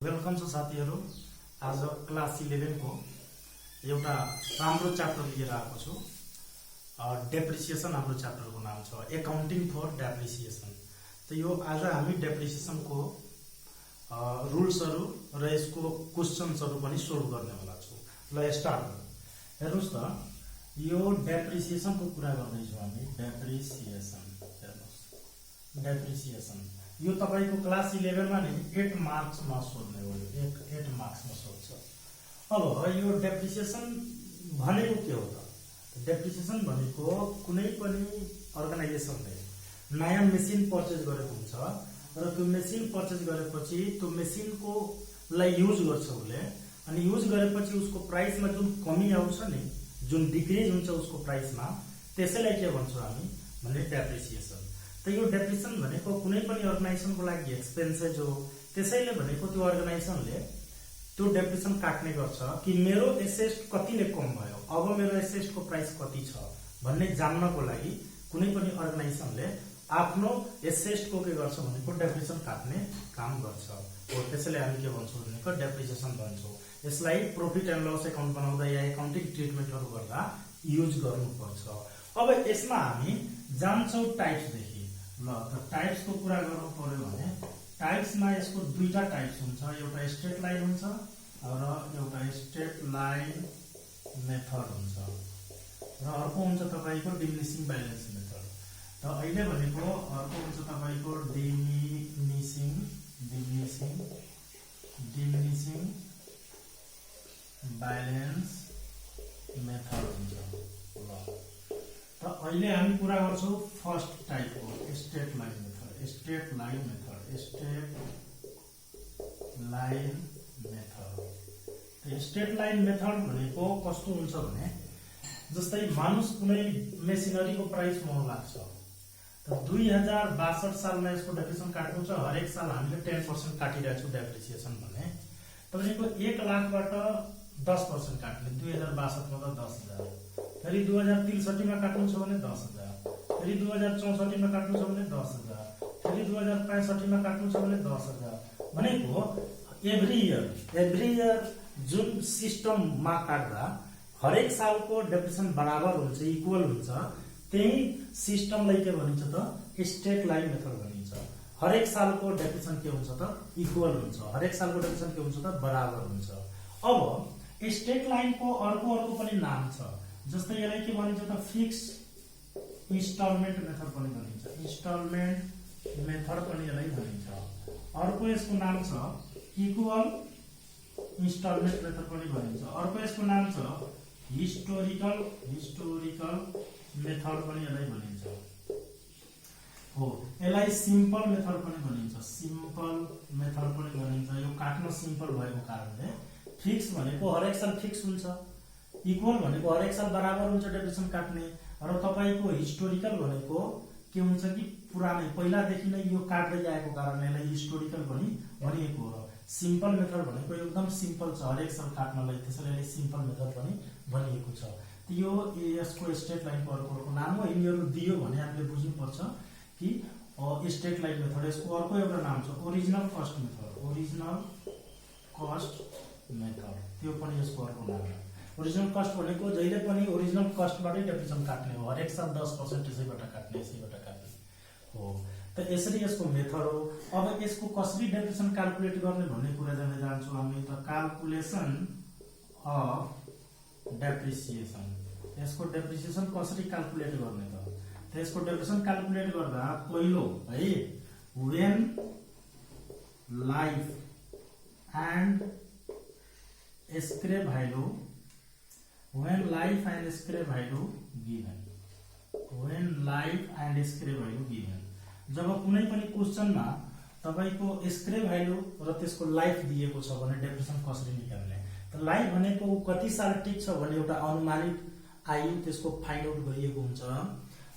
Welcome छ साथीहरु। आज क्लास 11 को एउटा राम्रो च्याप्टर लिएर आएको छु। डेप्रिसिएसन हाम्रो च्याप्टरको नाम छ एकाउन्टिङ फर डेप्रिसिएसन। त यो आज हामी डेप्रिसिएसन को रुल्सहरु र यसको क्वेशन्सहरु पनि सोल्भ गर्ने होला छु। ल स्टार्ट गरौँ। हेर्नुस् त, यो डेप्रिसिएसन को कुरा गर्दै छौं हामी। डेप्रिसिएसन हेर्नुस्, डेप्रिसिएसन यो तपाईको क्लास 11 मा नि 8 मार्क्स मा सोध्ने हो। 8 मार्क्स मा सोध्छ। अब यो डेप्रिसिएसन भनेको के हो त? डेप्रिसिएसन भनेको कुनै पनि अर्गनाइजेसनले नयाँ मेसिन पर्चेज गरेको हुन्छ र त्यो मेसिन पर्चेज गरेपछि त्यो मेसिनको लाई युज गर्छ उले, अनि युज गरेपछि उसको प्राइसमा जुन कमी आउँछ नि, जुन डिक्रिज हुन्छ उसको प्राइसमा, त्यसैलाई के भन्छौं हामी भने डेप्रिसिएसन। त यो डेप्रिसिएसन भनेको कुनै पनि अर्गनाइजेसनको लागि एक्सपेन्सेस हो। त्यसैले भनेको त्यो अर्गनाइजेसनले त्यो डेप्रिसिएसन काट्ने गर्छ कि मेरो एसेट कतिले कम भयो, अब मेरो एसेटको प्राइस कति छ भन्ने जान्नको लागि कुनै पनि अर्गनाइजेसनले आफ्नो एसेटको के गर्छ भनेको डेप्रिसिएसन काट्ने काम गर्छ हो। त्यसैले हामी के भन्छौँ भनेको डेप्रिसिएसन भन्छौँ। यसलाई प्रॉफिट एन्ड लस एकाउन्ट बनाउँदा या एकाउन्टिङ ट्रिटमेन्टहरु गर्दा युज गर्नुपर्छ। अब यसमा हामी जान्छौँ टाइप्स देखि। ल त टाइप्स को कुरा गर्नु पर्यो भने टाइप्स मा यसको दुईटा टाइप्स हुन्छ। एउटा स्ट्रेट लाइन हुन्छ र एउटा स्ट्रेट लाइन मेथड हुन्छ र अर्को हुन्छ तपाईको डिमिनिशिङ ब्यालेन्स मेथड। त अहिले भनेको अर्को हुन्छ तपाईको डिमिनिशिङ ब्यालेन्स मेथड हुन्छ। ल त अहिले हामी कुरा गर्छौं फर्स्ट टाइपको straight line method. Straight line method भनेको कस्तो हुन्छ भने, जस्तै मानुस कुनै मेसिनरीको प्राइस महँगो लाग्छ, त 2062 सालमा यसको डेप्रिसिएसन काट्नु छ। हरेक साल हामीले 10% काटिरहेको छौं डेप्रिसिएसन भने। तपाईको 1 लाखबाट 10% काट्ने 2062 मा त 10,000, फेरि 2063 मा काट्नु छ भने 10,000, फेरि 2064 मा काट्नु छ भने 10,000, फेरि 2065 मा काट्नु छ भने 10,000। भनेको एभ्री इयर जुन सिस्टम मा काट्दा हरेक सालको डेप्रिसिएसन बराबर हुन्छ, इक्वल हुन्छ, त्यही सिस्टमलाई के भनिन्छ त स्ट्रेट लाइन मेथड भनिन्छ। हरेक सालको डेप्रिसिएसन के हुन्छ त इक्वल हुन्छ, हरेक सालको डेप्रिसिएसन के हुन्छ त बराबर हुन्छ। अब स्ट्रेट लाइन को अर्को पनि नाम छ। जस्तै यसलाई के भनिन्छ त फिक्स इन्स्टलमेन्ट मेथड पनि भनिन्छ। इन्स्टलमेन्ट मेथड पनि यसलाई भनिन्छ। अर्को यसको नाम छ इक्वल इन्स्टलमेन्ट मेथड पनि भनिन्छ। अर्को यसको नाम छ हिस्टोरिकल मेथड पनि यसलाई भनिन्छ हो। यसलाई सिम्पल मेथड पनि भनिन्छ। सिम्पल मेथड पनि भनिन्छ। यो काट्न सिम्पल भएको कारणले। फिक्स भनेको हरेक साल फिक्स हुन्छ, इक्वल भनेको हरेक साल बराबर हुन्छ डेप्रिसिएसन काट्ने, र तपाईको हिस्टोरिकल भनेको के हुन्छ कि पुरानै पहिलादेखि नै यो काट्दै आएको कारणले यसलाई हिस्टोरिकल पनि भनिएको हो। सिम्पल मेथड भनेको एकदम सिम्पल छ हरेक साल काट्नलाई, त्यसैले यसलाई सिम्पल मेथड पनि भनिएको छ। यो यसको स्ट्रेट लाइनको अर्को नाम हो। यिनीहरु दियो भने हामीले बुझ्नुपर्छ कि स्ट्रेट लाइन मेथड। यसको अर्को एउटा नाम छ original cost method. Original cost method त्यो पनि यसको अर्को नाम हो। ओरिजिनल कस्ट भनेको जहिले पनि ओरिजिनल कस्टबाटै डेप्रिसिएसन काट्ने हो। हरेक साल 10% यसैबाट काट्ने हो। त यसरी यसको मेथड हो। अब यसको कसरी डेप्रिसिएसन क्याल्कुलेट गर्ने भन्ने कुरा जान्दै जान्छौं हामी। त क्याल्कुलेसन अफ डेप्रिसिएसन, यसको डेप्रिसिएसन कसरी क्याल्कुलेट गर्ने त? यसको डेप्रिसिएसन क्याल्कुलेट गर्दा पहिलो है when life and scrap value when life and scrap value given, जब कुनै पनि क्वेशनमा तपाईको स्क्रैप भ्यालु र त्यसको लाइफ दिएको छ भने डेप्रिसिएसन कसरी निकाल्ने? त लाइफ भनेको कति साल टिक्छ भन्ने एउटा अनुमानित आयु त्यसको फाइन्ड आउट गरिएको हुन्छ।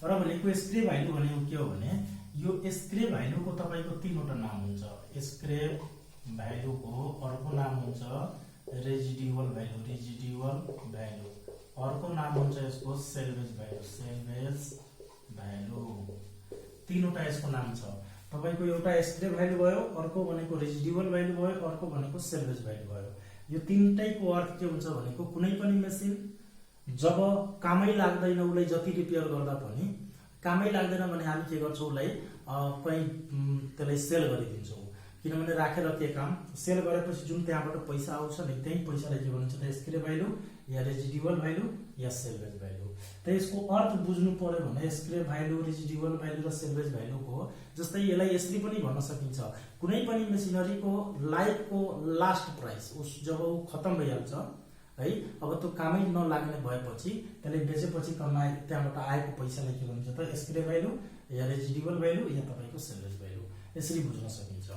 र भनेको स्क्रैप भ्यालु भनेको के हो भने, यो स्क्रैप भ्यालुको तपाईको तीनवटा नाम हुन्छ। स्क्रैप भ्यालुको अर्को नाम हुन्छ रेजिडुअल भ्यालु, अर्को नाम हुन्छ यसको सेल्वेज भ्यालु। तीनवटा यसको नाम छ। त तपाईको एउटा स्क्रैप भ्यालु भयो, अर्को भनेको रेजिडुअल भ्यालु भयो, अर्को भनेको सेल्वेज भ्यालु भयो। यो तीनटैको अर्थ के हुन्छ भनेको कुनै पनि मेसिन जब कामै लाग्दैन उलाई जति रिपेयर गर्दा पनि कामै लाग्दैन भने हामी के गर्छौं उलाई कहीं त्यसलाई सेल गरिदिन्छौं। किनभने राखेर के काम, सेल गरेपछि जुन त्यहाँबाट पैसा आउँछ नि त्यही पैसालाई के भनिन्छ त स्क्रैप भ्यालु या रेजिडुअल भ्यालु या सेल्वेज भ्यालु। त यसको अर्थ बुझ्नु पर्यो भने स्क्रैप भ्यालु, रेजिडुअल भ्यालु र सेल्वेज भ्यालुको जस्तै यसलाई यसरी पनि भन्न सकिन्छ, कुनै पनि मेसिनरीको लाइफको लास्ट प्राइस उस जब उ खतम भइहाल्छ है, अब त्यो कामै नलाग्ने भएपछि त्यसले बेचेपछि कमाए त्यहाँबाट आएको पैसालाई के भनिन्छ त स्क्रैप भ्यालु या रेजिडुअल भ्यालु या तपाईको सेल्वेज भ्यालु, यसरी बुझ्न सकिन्छ।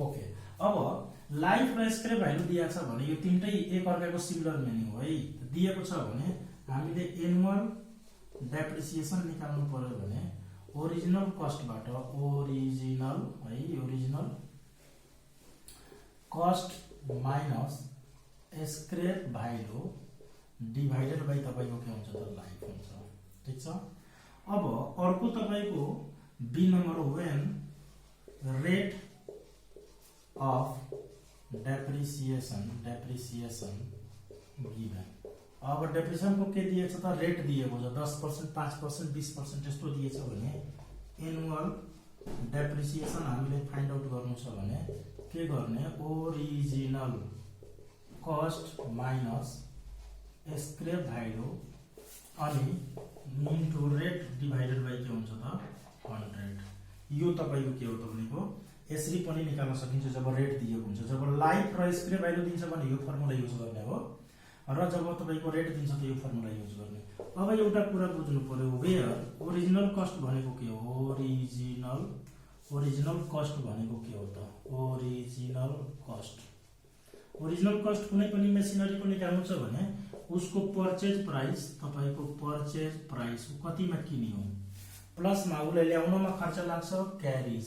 ओके, अब लाइफ र स्क्रैप भ्यालु दिएको छ भने यो तीनटै एक अर्काको सिमिलर मिनिङ हो है। दिएको छ भने हामीले एनुअल डेप्रिसिएसन निकाल्नु पर्यो भने ओरिजिनल कस्टबाट original cost minus scrap value divided by तपाईको के हुन्छ त लाइफ हुन्छ। ठीक छ। अब अर्को तपाईको B number when rate of depreciation given. अब डेप्रिसिएसन को के दिएको छ त रेट दिएको छ 10%, 5%, 20% यस्तो दिएको छ भने एनुअल डेप्रिसिएसन हामीले फाइन्ड आउट गर्नु छ भने के गर्ने, original cost minus scrap value अनि इन्टु रेट डिभाइडेड बाइ के हुन्छ त 100। यो तपाईको के हो त भनेको यसरी पनि निकाल्न सकिन्छ जब रेट दिएको हुन्छ। जब लाइफ र स्क्रैप भ्यालु दिन्छ भने यो फर्मुला युज गर्ने हो र जब तपाईको रेट दिन्छ त यो फर्मुला युज गर्ने। अब एउटा कुरा बुझ्नु पर्यो, वेयर ओरिजिनल कस्ट भनेको के हो, ओरिजिनल कस्ट भनेको के हो त ओरिजिनल कस्ट कुनै पनि मेसिनरीको निकाल्नु छ भने उसको पर्चेज प्राइस तपाईको पर्चेज प्राइस कतिमा किन्यो प्लसमा उले ल्याउनमा खर्च लाग्छ क्यारिज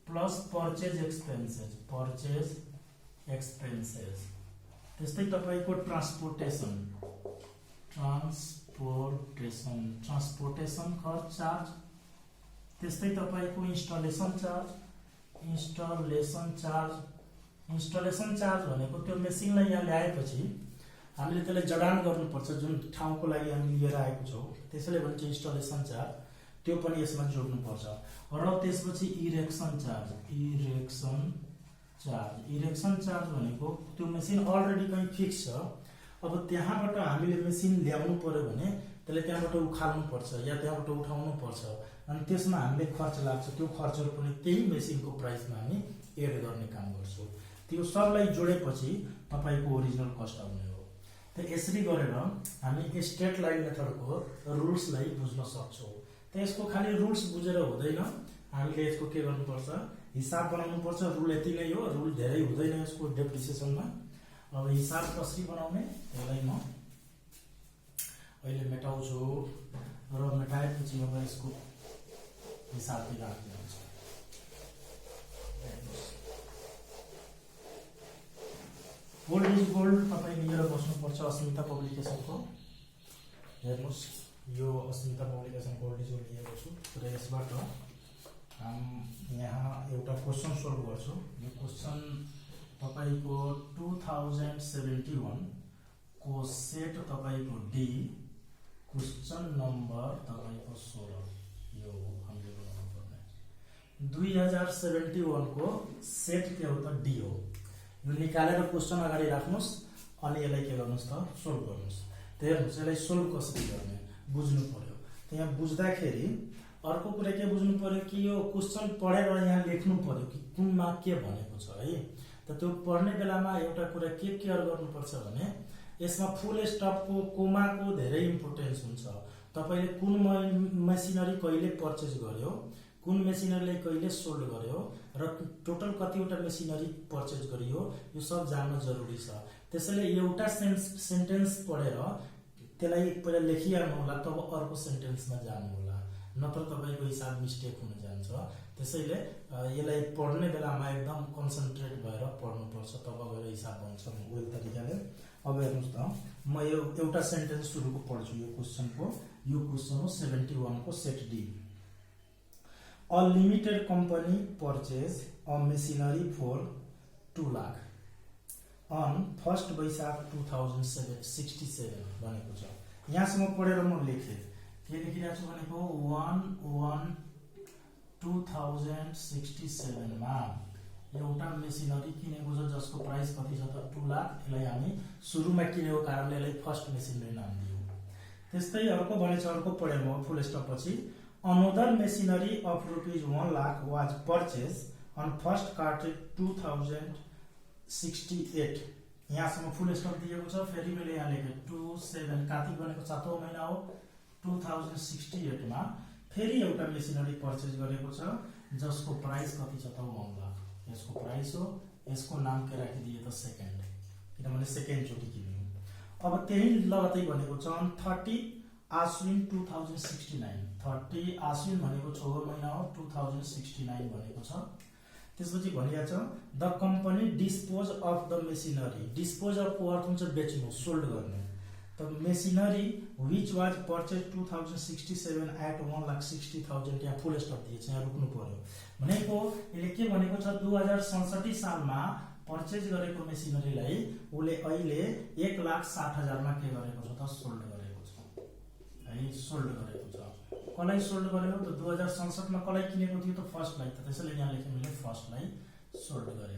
प्लस पर्चेज एक्सपेन्सेस त्यस्तै तपाईको ट्रान्सपोर्टेसन खर्च चार्ज, त्यस्तै तपाईको इन्स्टलेसन चार्ज भनेको त्यो मेसिनलाई यहाँ ल्याएपछि हामीले त्यसलाई जडान गर्नुपर्छ जुन ठाउँको लागि हामी लिएर आएको छौं त्यसैले भन्छ इन्स्टलेसन चार्ज, त्यो पनि यसमा जोड्नुपर्छ। र त्यसपछि इरेक्सन चार्ज भनेको त्यो मेसिन अलरेडी कहीं फिक्स छ, अब त्यहाँबाट हामीले मेसिन ल्याउनु पर्यो भने त्यसले त्यहाँबाट उखाल्नु पर्छ या त्यहाँबाट उठाउनु पर्छ अनि त्यसमा हामीले खर्च लाग्छ, त्यो खर्चहरु पनि त्यही मेसिनको प्राइसमा हामी एड गर्ने काम गर्छौं। त्यो सबलाई जोडेपछि तपाईको ओरिजिनल कस्ट आउने हो। त यसरी गरेर हामी स्ट्रेट लाइन मेथडको रुल्सलाई बुझ्न सक्छौं। त यसको खाली रुल्स बुझेर हुँदैन, हामीले यसको के गर्नुपर्छ, हिसाब बनाउनु पर्छ। रुल यति नै हो, रुल धेरै हुँदैन यसको डेप्रिसिएसनमा। अब हिसाब कसरी बनाउने त्यसलाई म अहिले मेटाउँछु र मेटाएपछि अब यसको हिसाब राख्ने हुन्छ। गोल्ड इज गोल्ड तपाईं लिएर बस्नुपर्छ अस्मिता पब्लिकेसनको। हेर्नुस् यो अस्मिता पब्लिकेसन गोल्ड इज गोल्ड लिएको छु र यसबाट यहाँ एउटा क्वेशन सोल्भ गर्छु। यो क्वेशन तपाईको 2071 को सेट तपाईको डी क्वेशन नम्बर तपाईको 16 यो हामीले बनाउनु पर्ने। 2071 को सेट के हो त डी हो। यो निकालेर क्वेशन अगाडि राख्नुस् अनि यसलाई के गर्नुस् त सोल्भ गर्नुस्। त हेर्नुस् यसलाई सोल्भ कसरी गर्ने बुझ्नु पर्यो। त यहाँ बुझ्दाखेरि अर्को कुरा के बुझ्नु पर्यो कि यो क्वेशन पढेर यहाँ लेख्नु पर्यो कि कुनमा के भनेको छ है। त त्यो पढ्ने बेलामा एउटा कुरा के केयर गर्नुपर्छ भने यसमा फुल स्टपको कोमाको धेरै इम्पोर्टेन्स हुन्छ। तपाईले कुन मेसिनरी कहिले पर्चेज गर्यो, कुन मेसिनरीले कहिले सोल्ड गर्यो र टोटल कतिवटा मेसिनरी पर्चेज गरियो यो सब जान्न जरुरी छ। त्यसैले एउटा सेन्टेन्स पढेर त्यसलाई पहिला लेखिहाल्नु होला तब अर्को सेन्टेन्समा जानु होला, नत्र तपाईको हिसाब मिस्टेक हुन जान्छ। त्यसैले यसलाई पढ्ने बेलामा एकदम कन्सन्ट्रेट भएर पढ्नुपर्छ, तब गएर हिसाब बन्छ वेल तरिकाले। अब हेर्नुस् त म यो एउटा सेन्टेन्स सुरुको पढ्छु। यो क्वेशनको यो क्वेशन हो 71 को set D. A limited company purchase a machinery for 2 lakh on 1 Baishakh 2067 भनेको छ। यहाँसम्म पढेर म लेखेँ के लेखिरहेको छु भनेको 1/1/2067 मा एउटा मेसिनरी किनेको छ जसको प्राइस कति छ त 2 लाख। यसलाई हामी सुरुमा किनेको कारणले यसलाई फर्स्ट मेसिनरी नाम दियौ। त्यस्तै अर्को भनेछ, अर्को पढेँ म फुल स्टप पछि another machinery of ₹1 lakh was purchase on 1 कार्टर 2068। यहाँसम्म फुल स्टप दिएको छ। फेरि मैले यहाँ लेखेँ 27 कार्तिक भनेको 7औं महिना हो 2068 मा फेरि एउटा मेसिनरी परचेज गरेको छ जसको प्राइस कति छ त 1 लाख। यसको प्राइस हो, यसको नाम के राखिदिए त सेकेन्ड, किनभने सेकेन्ड चोटि किन्यो। अब त्यही लगतै भनेको छ 30 आश्विन 2069। 30 आश्विन भनेको 6औं महिना हो 2069 भनेको छ। त्यसपछि भनिएको छ the company dispose of the machinery. Dispose of को अर्थ हुन्छ बेच्नु, सोल्ड गर्नु। त machinery which was purchase 2067 at 1,60,000। यहाँ फुल स्टप दिएछ, यहाँ रुक्नु पर्यो। भनेको यसले के भनेको छ 2067 सालमा परचेज गरेको मेसिनरीलाई उसले अहिले 1,60,000 मा के गरेको छ त सोल्ड गरेको छ है, सोल्ड गरेको छ। कसलाई सोल्ड गरेको त 2067 मा कसलाई किनेको थियो त फर्स्टलाई, त त्यसैले यहाँ लेखेँ मैले फर्स्टलाई सोल्ड गरे।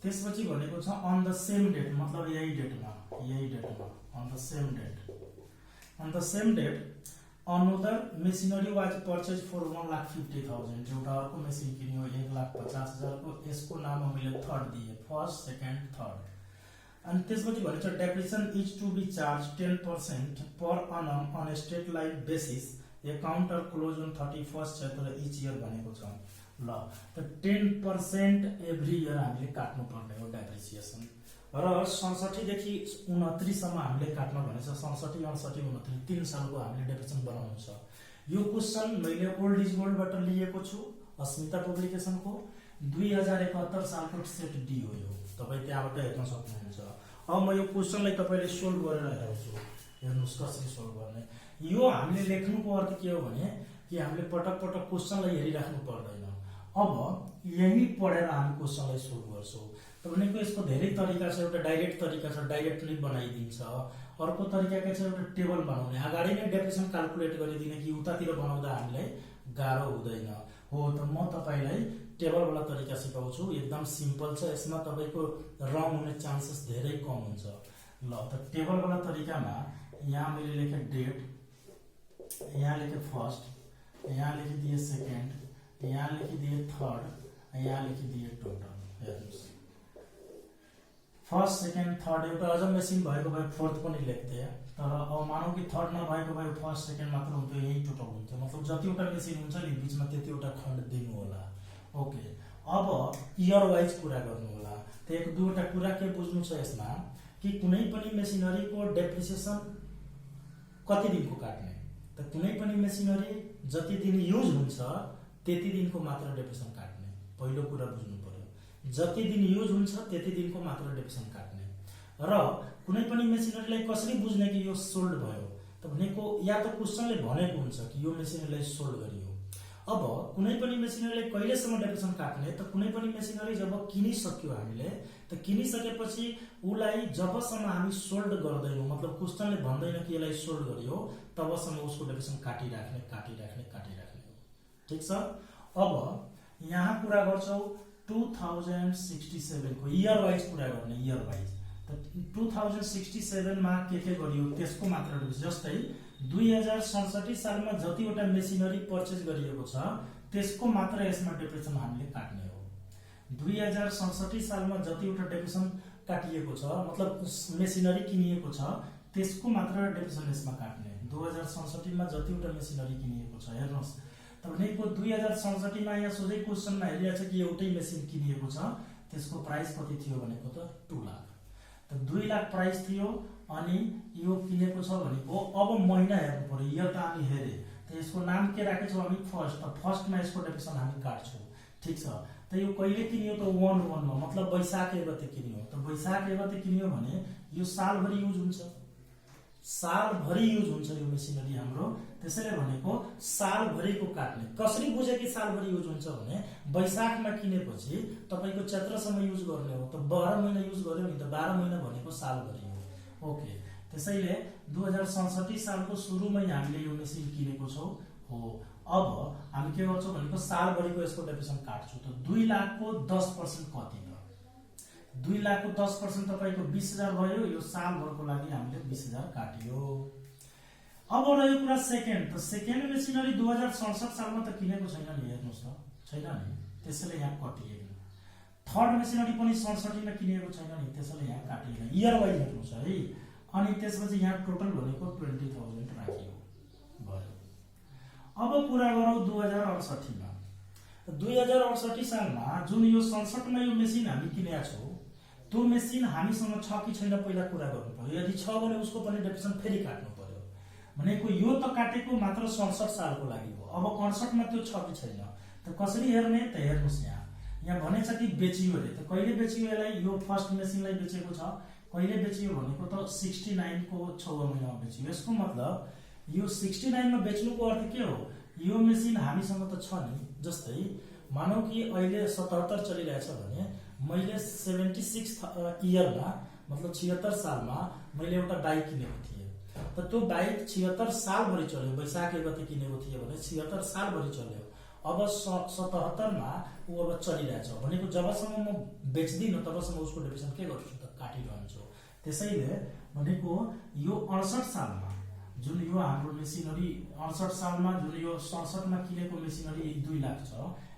त्यसपछि भनेको छ अन द सेम डेट, मतलब यही डेटमा on the same date another machinery was purchase for 1,50,000। एउटा अर्को मेसिन किन्यो 1,50,000 को। यसको नाम हामीले थर्ड दिए, फर्स्ट सेकेन्ड थर्ड। अनि त्यसपछि भनिन्छ depreciation is to be charge 10% per annum on straight line basis accounts close on 31 Chaitra each year भनेको छ। ल त 10% एभ्री इयर हामीले काट्नु पर्ने हो डेप्रिसिएसन। र 67 देखि 29 सम्म हामीले काट्न भनेछ। 67, 68, 29 3 सालको हामीले डेप्रिसिएसन बनाउनु छ। यो क्वेशन मैले ओल्ड इज गोल्डबाट लिएको छु, अस्मिता पब्लिकेसनको 2071 सालको सेट डी हो यो। तपाई त्यहाँबाट हेर्न सक्नुहुन्छ। अब म यो क्वेशनलाई तपाईले सोल्भ गरेर हेराउँछु। हेर्नुस् कसरी सोल्भ गर्ने। यो हामीले लेख्नुको अर्थ के हो भने कि हामीले पटक पटक क्वेशनलाई हेरिराख्नु पर्दैन। अब यही पढेर हामी क्वेशनलाई सोल्भ गर्छौं। त भनेको यसको धेरै तरिका छ। एउटा डाइरेक्ट तरिका छ, डाइरेक्टली बनाइदिन्छ। अर्को तरिका के छ, एउटा टेबल बनाउने, अगाडि नै डेप्रिसिएसन क्याल्कुलेट गरिदिने कि उतातिर बनाउँदा हामीलाई गाह्रो हुँदैन हो। त म तपाईलाई टेबल वाला तरिका सिकाउँछु। एकदम सिम्पल छ, यसमा तपाईको रङ हुने चान्सेस धेरै कम हुन्छ। ल त टेबल वाला तरिकामा यहाँ मैले लेखे डेट, यहाँ लेखे फर्स्ट, यहाँ लेखिदिए सेकेन्ड, यहाँ लेखिदिए थर्ड, यहाँ लेखिदिए टोटल। हेर्नुस् फर्स्ट सेकेन्ड थर्ड। एउटा अझ मेसिन भएको भए फोर्थ पनि लेख्थे, तर अब मानौ कि थर्ड नभएको भए फर्स्ट सेकेन्ड मात्र हुन्थ्यो, यही टोटल हुन्थ्यो। मतलब जतिवटा मेसिन हुन्छ नि बीचमा त्यतिवटा खण्ड दिनु होला। ओके, अब इयर वाइज कुरा गर्नु होला। त एक दुईवटा कुरा के बुझ्नु छ यसमा कि कुनै पनि मेसिनरीको डेप्रिसिएसन कति दिनको काट्ने। त कुनै पनि मेसिनरी जति दिन युज हुन्छ त्यति दिनको मात्र डेप्रिसिएसन काट्ने। पहिलो कुरा बुझ्नु पर्यो, जति दिन युज हुन्छ त्यति दिनको मात्र डेप्रिसिएसन काट्ने। र कुनै पनि मेसिनरीलाई कसरी बुझ्ने कि यो सोल्ड भयो त भनेको या त क्वेशनले भनेको हुन्छ कि यो मेसिनरीलाई सोल्ड गरियो। अब कुनै पनि मेसिनरीलाई कहिलेसम्म डेप्रिसिएसन काट्ने त कुनै पनि मेसिनरी जब किनिसक्यो हामीले, त किनिसकेपछि उलाई जबसम्म हामी सोल्ड गर्दैनौं, मतलब क्वेशनले भन्दैन कि यसलाई सोल्ड गरियो, तबसम्म उसको डेप्रिसिएसन काटिराख्ने हो। ठीक छ। अब यहाँ कुरा गर्छौ 2067 को इयर वाइज कुरा गर्ने। इयर वाइज त 2067 मा के गरियो त्यसको मात्र डेप्रिसिएसन। जस्तै 2067 सालमा जतिवटा मेसिनरी परचेज गरिएको छ त्यसको मात्र यसमा डेप्रिसिएसन हामीले काट्ने हो। 2067 सालमा जतिवटा डेप्रिसिएसन काटिएको छ, मतलब मेसिनरी किनिएको छ त्यसको मात्र डेप्रिसिएसन यसमा काट्ने। 2067 मा जतिवटा मेसिनरी किनिएको छ हेर्नुस् त भनेको 2067 मा यहाँ सोझै क्वेशनमा हेरिरहेछ कि एउटै मेसिन किनिएको छ, त्यसको प्राइस कति थियो भनेको त 2 लाख। त 2 लाख प्राइस थियो अनि यो किनेको छ भनेको अब महिना हेर्नु पर्यो। यो त हामी हेरे, त यसको नाम के राखेछौँ हामी फर्स्ट। त फर्स्टमा यसको डेप्रिसिएसन हामी काट्छौँ। ठीक छ। त यो कहिले किनियो त 1/1 मा, मतलब वैशाख 1 गते किनियो। त वैशाख 1 गते किनियो भने यो सालभरि युज हुन्छ। सालभरि युज हुन्छ यो मेसिनरी हाम्रो। त्यसैले भनेको सालभरिको काट्ने। कसरी बुझे कि सालभरि युज हुन्छ भने वैशाखमा किनेपछि तपाईको चैत्रसम्म युज गर्ने हो, त 12 महिना युज गर्यो नि त 12 महिना भनेको सालभरि हो। ओके, त्यसैले 2067 सालको सुरुमै हामीले यो मेसिन किनेको छौं हो। अब हामी के गर्छौं भनेको सालभरिको यसको डेप्रिसिएसन काट्छौं। त 2 लाखको 10% कति त 2 लाखको 10% तपाईको 20,000 भयो। यो सालभरको लागि हामीले 20,000 काटियो। अब रह्यो कुरा सेकेन्ड। त सेकेन्ड मेसिनरी 2067 सालमा त किनेको छैन नि, हेर्नुस् त छैन नि, त्यसैले यहाँ कटिएन। थर्ड मेसिनरी पनि 67 मा किनेको छैन नि, त्यसैले यहाँ काटिएन। इयर वाइज हेर्नुस् है। अनि त्यसपछि यहाँ टोटल भनेको 20,000 राखियो भयो। अब कुरा गरौँ 2068 मा। 2068 सालमा जुन यो 67 मा यो मेसिन हामी किनेका छौं, त्यो मेसिन हामीसँग छ कि छैन पहिला कुरा गर्नु पर्यो। यदि छ भने उसको पनि डेप्रिसिएसन फेरि काट्नु पर्यो। भनेको यो त काटेको मात्र 67 सालको लागि हो। अब 68 मा त्यो छ कि छैन त कसरी हेर्ने त हेर्नुस् यहाँ भनेछ कि बेचियो अरे। त कहिले बेचियो यसलाई? यो फर्स्ट मेसिनलाई बेचेको छ। कहिले बेचियो भनेको त 69 को 6 महिनामा बेचियो। यसको मतलब यो 69 मा बेच्नुको अर्थ के हो? यो मेसिन हामीसँग त छ नि। जस्तै मानौ कि अहिले 77 चलिरहेछ भने मैले 76 इयरमा मतलब 76 सालमा मैले एउटा बाइक किनेको थिएँ। त त्यो बाइक 76 सालभरि चल्यो। वैशाख 1 गते किनेको थिएँ भने 76 सालभरि चल्यो। अब 77 मा ऊ अब चलिरहेछ भनेको जबसम्म म बेच्दिन तबसम्म उसको डेप्रिसिएसन के गर्छु त काटिरहन्छु। त्यसैले भनेको यो 68 सालमा जुन यो हाम्रो मेसिनरी 68 सालमा जुन यो 67 मा किनेको मेसिनरी 2 लाख छ,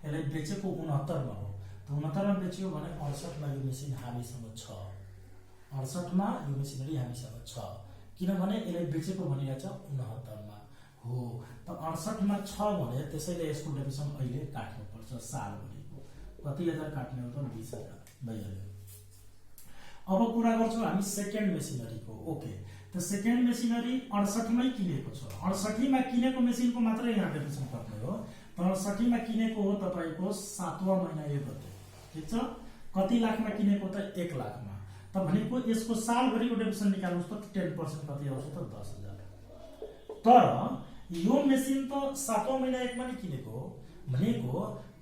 यसलाई बेचेको 69 मा हो। त 69 मा बेच्यो भने 68 मा यो मेसिन हामीसँग छ। 68 मा यो मेसिनरी हामीसँग छ किनभने यसलाई बेचेको भनिरहेछ 69 मा हो। त 68 मा छ भने त्यसैले यसको डेप्रिसिएसन अहिले काट्नु पर्छ सालभरिको। कति हजार काट्ने हो त 20,000 भइहाल्यो। अब कुरा गर्छौं हामी सेकेन्ड मेसिनरीको। ओके, त सेकेन्ड मेसिनरी 68 मै किनेको छ। 68 मा किनेको मेसिनको मात्रै यहाँ डेप्रिसिएसन काट्ने हो। तर 68 मा किनेको हो तपाईको 7वां महिना 1 गते। ठीक छ। कति लाखमा किनेको त 1 लाखमा। त भनेको यसको सालभरिको डेप्रिसिएसन निकाल्नुस् त 10% कति आउँछ त 10,000। तर यो मेसिन त 7वां महिना 1 मा नै किनेको हो। भनेको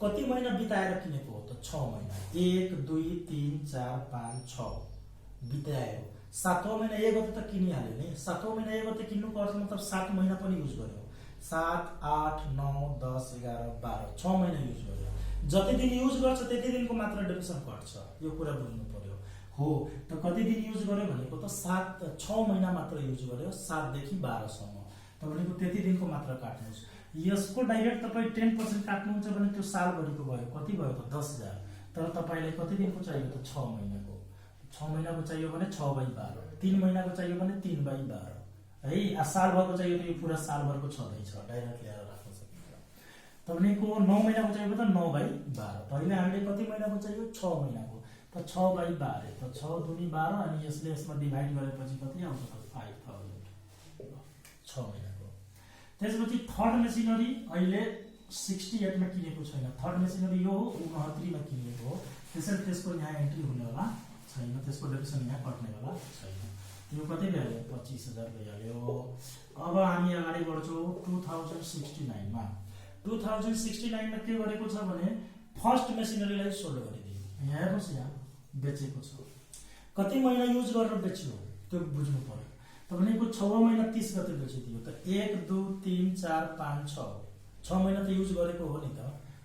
कति महिना बिताएर किनेको हो त 6 महिना। 1 2 3 4 5 6 बितायो। 7वां महिना 1 गते त किनिहाल्यो नि। 7वां महिना 1 गते किन्नुको अर्थ मतलब 7 महिना पनि युज गर्यो। 7 8 9 10 11 12 6 महिना युज गर्यो। जति दिन युज गर्छ त्यति दिनको मात्र डेप्रिसिएसन कट्छ। यो कुरा बुझ्नु पर्यो हो। त कति दिन युज गर्यो भनेको त 6 महिना मात्र युज गर्यो। 7 देखि 12 सम्म। त भनेको त्यति दिनको मात्र काट्नुस्। यसको डाइरेक्ट तपाई 10% काट्नुहुन्छ भने त्यो सालभरिको भयो। कति भयो त 10,000। तर तपाईलाई कति दिनको चाहियो त 6 महिनाको। 6 महिनाको चाहियो भने 6/12। 3 महिनाको चाहियो भने 3/12 है। सालभरको चाहियो त यो पुरा सालभरको छँदैछ, डाइरेक्ट ल्याएर राख्न सकिन्छ। तपाईको 9 महिनाको चाहियो त 9/12। अहिले हामीले कति महिनाको चाहियो 6 महिनाको। त 6/12 त 6 दुनी 12 अनि यसले यसमा डिभाइड गरेपछि कति आउँछ त 5000 6 महिनाको। त्यसपछि थर्ड मेसिनरी अहिले 68 मा किनेको छैन। थर्ड मेसिनरी यो 69 मा किनेको हो। त्यसैले त्यसको यहाँ एन्ट्री हुने होला छैन। त्यसको डेप्रिसिएसन यहाँ कट्ने होला छैन। यो कति भइहाल्यो 25,000 भइहाल्यो। अब हामी अगाडि बढ्छौं 2069 मा। 2069 मा के गरेको छ भने फर्स्ट मेसिनरीलाई सोल्ड गरिदियो। यहाँ हेर्नुस् यहाँ बेचेको छ। कति महिना युज गरेर बेच्यो त्यो बुझ्नु पर्यो। तपाईको 6वां महिना 30 गते बेचिदियो। त 1 2 3 4 5 6 6 महिना त युज गरेको हो नि त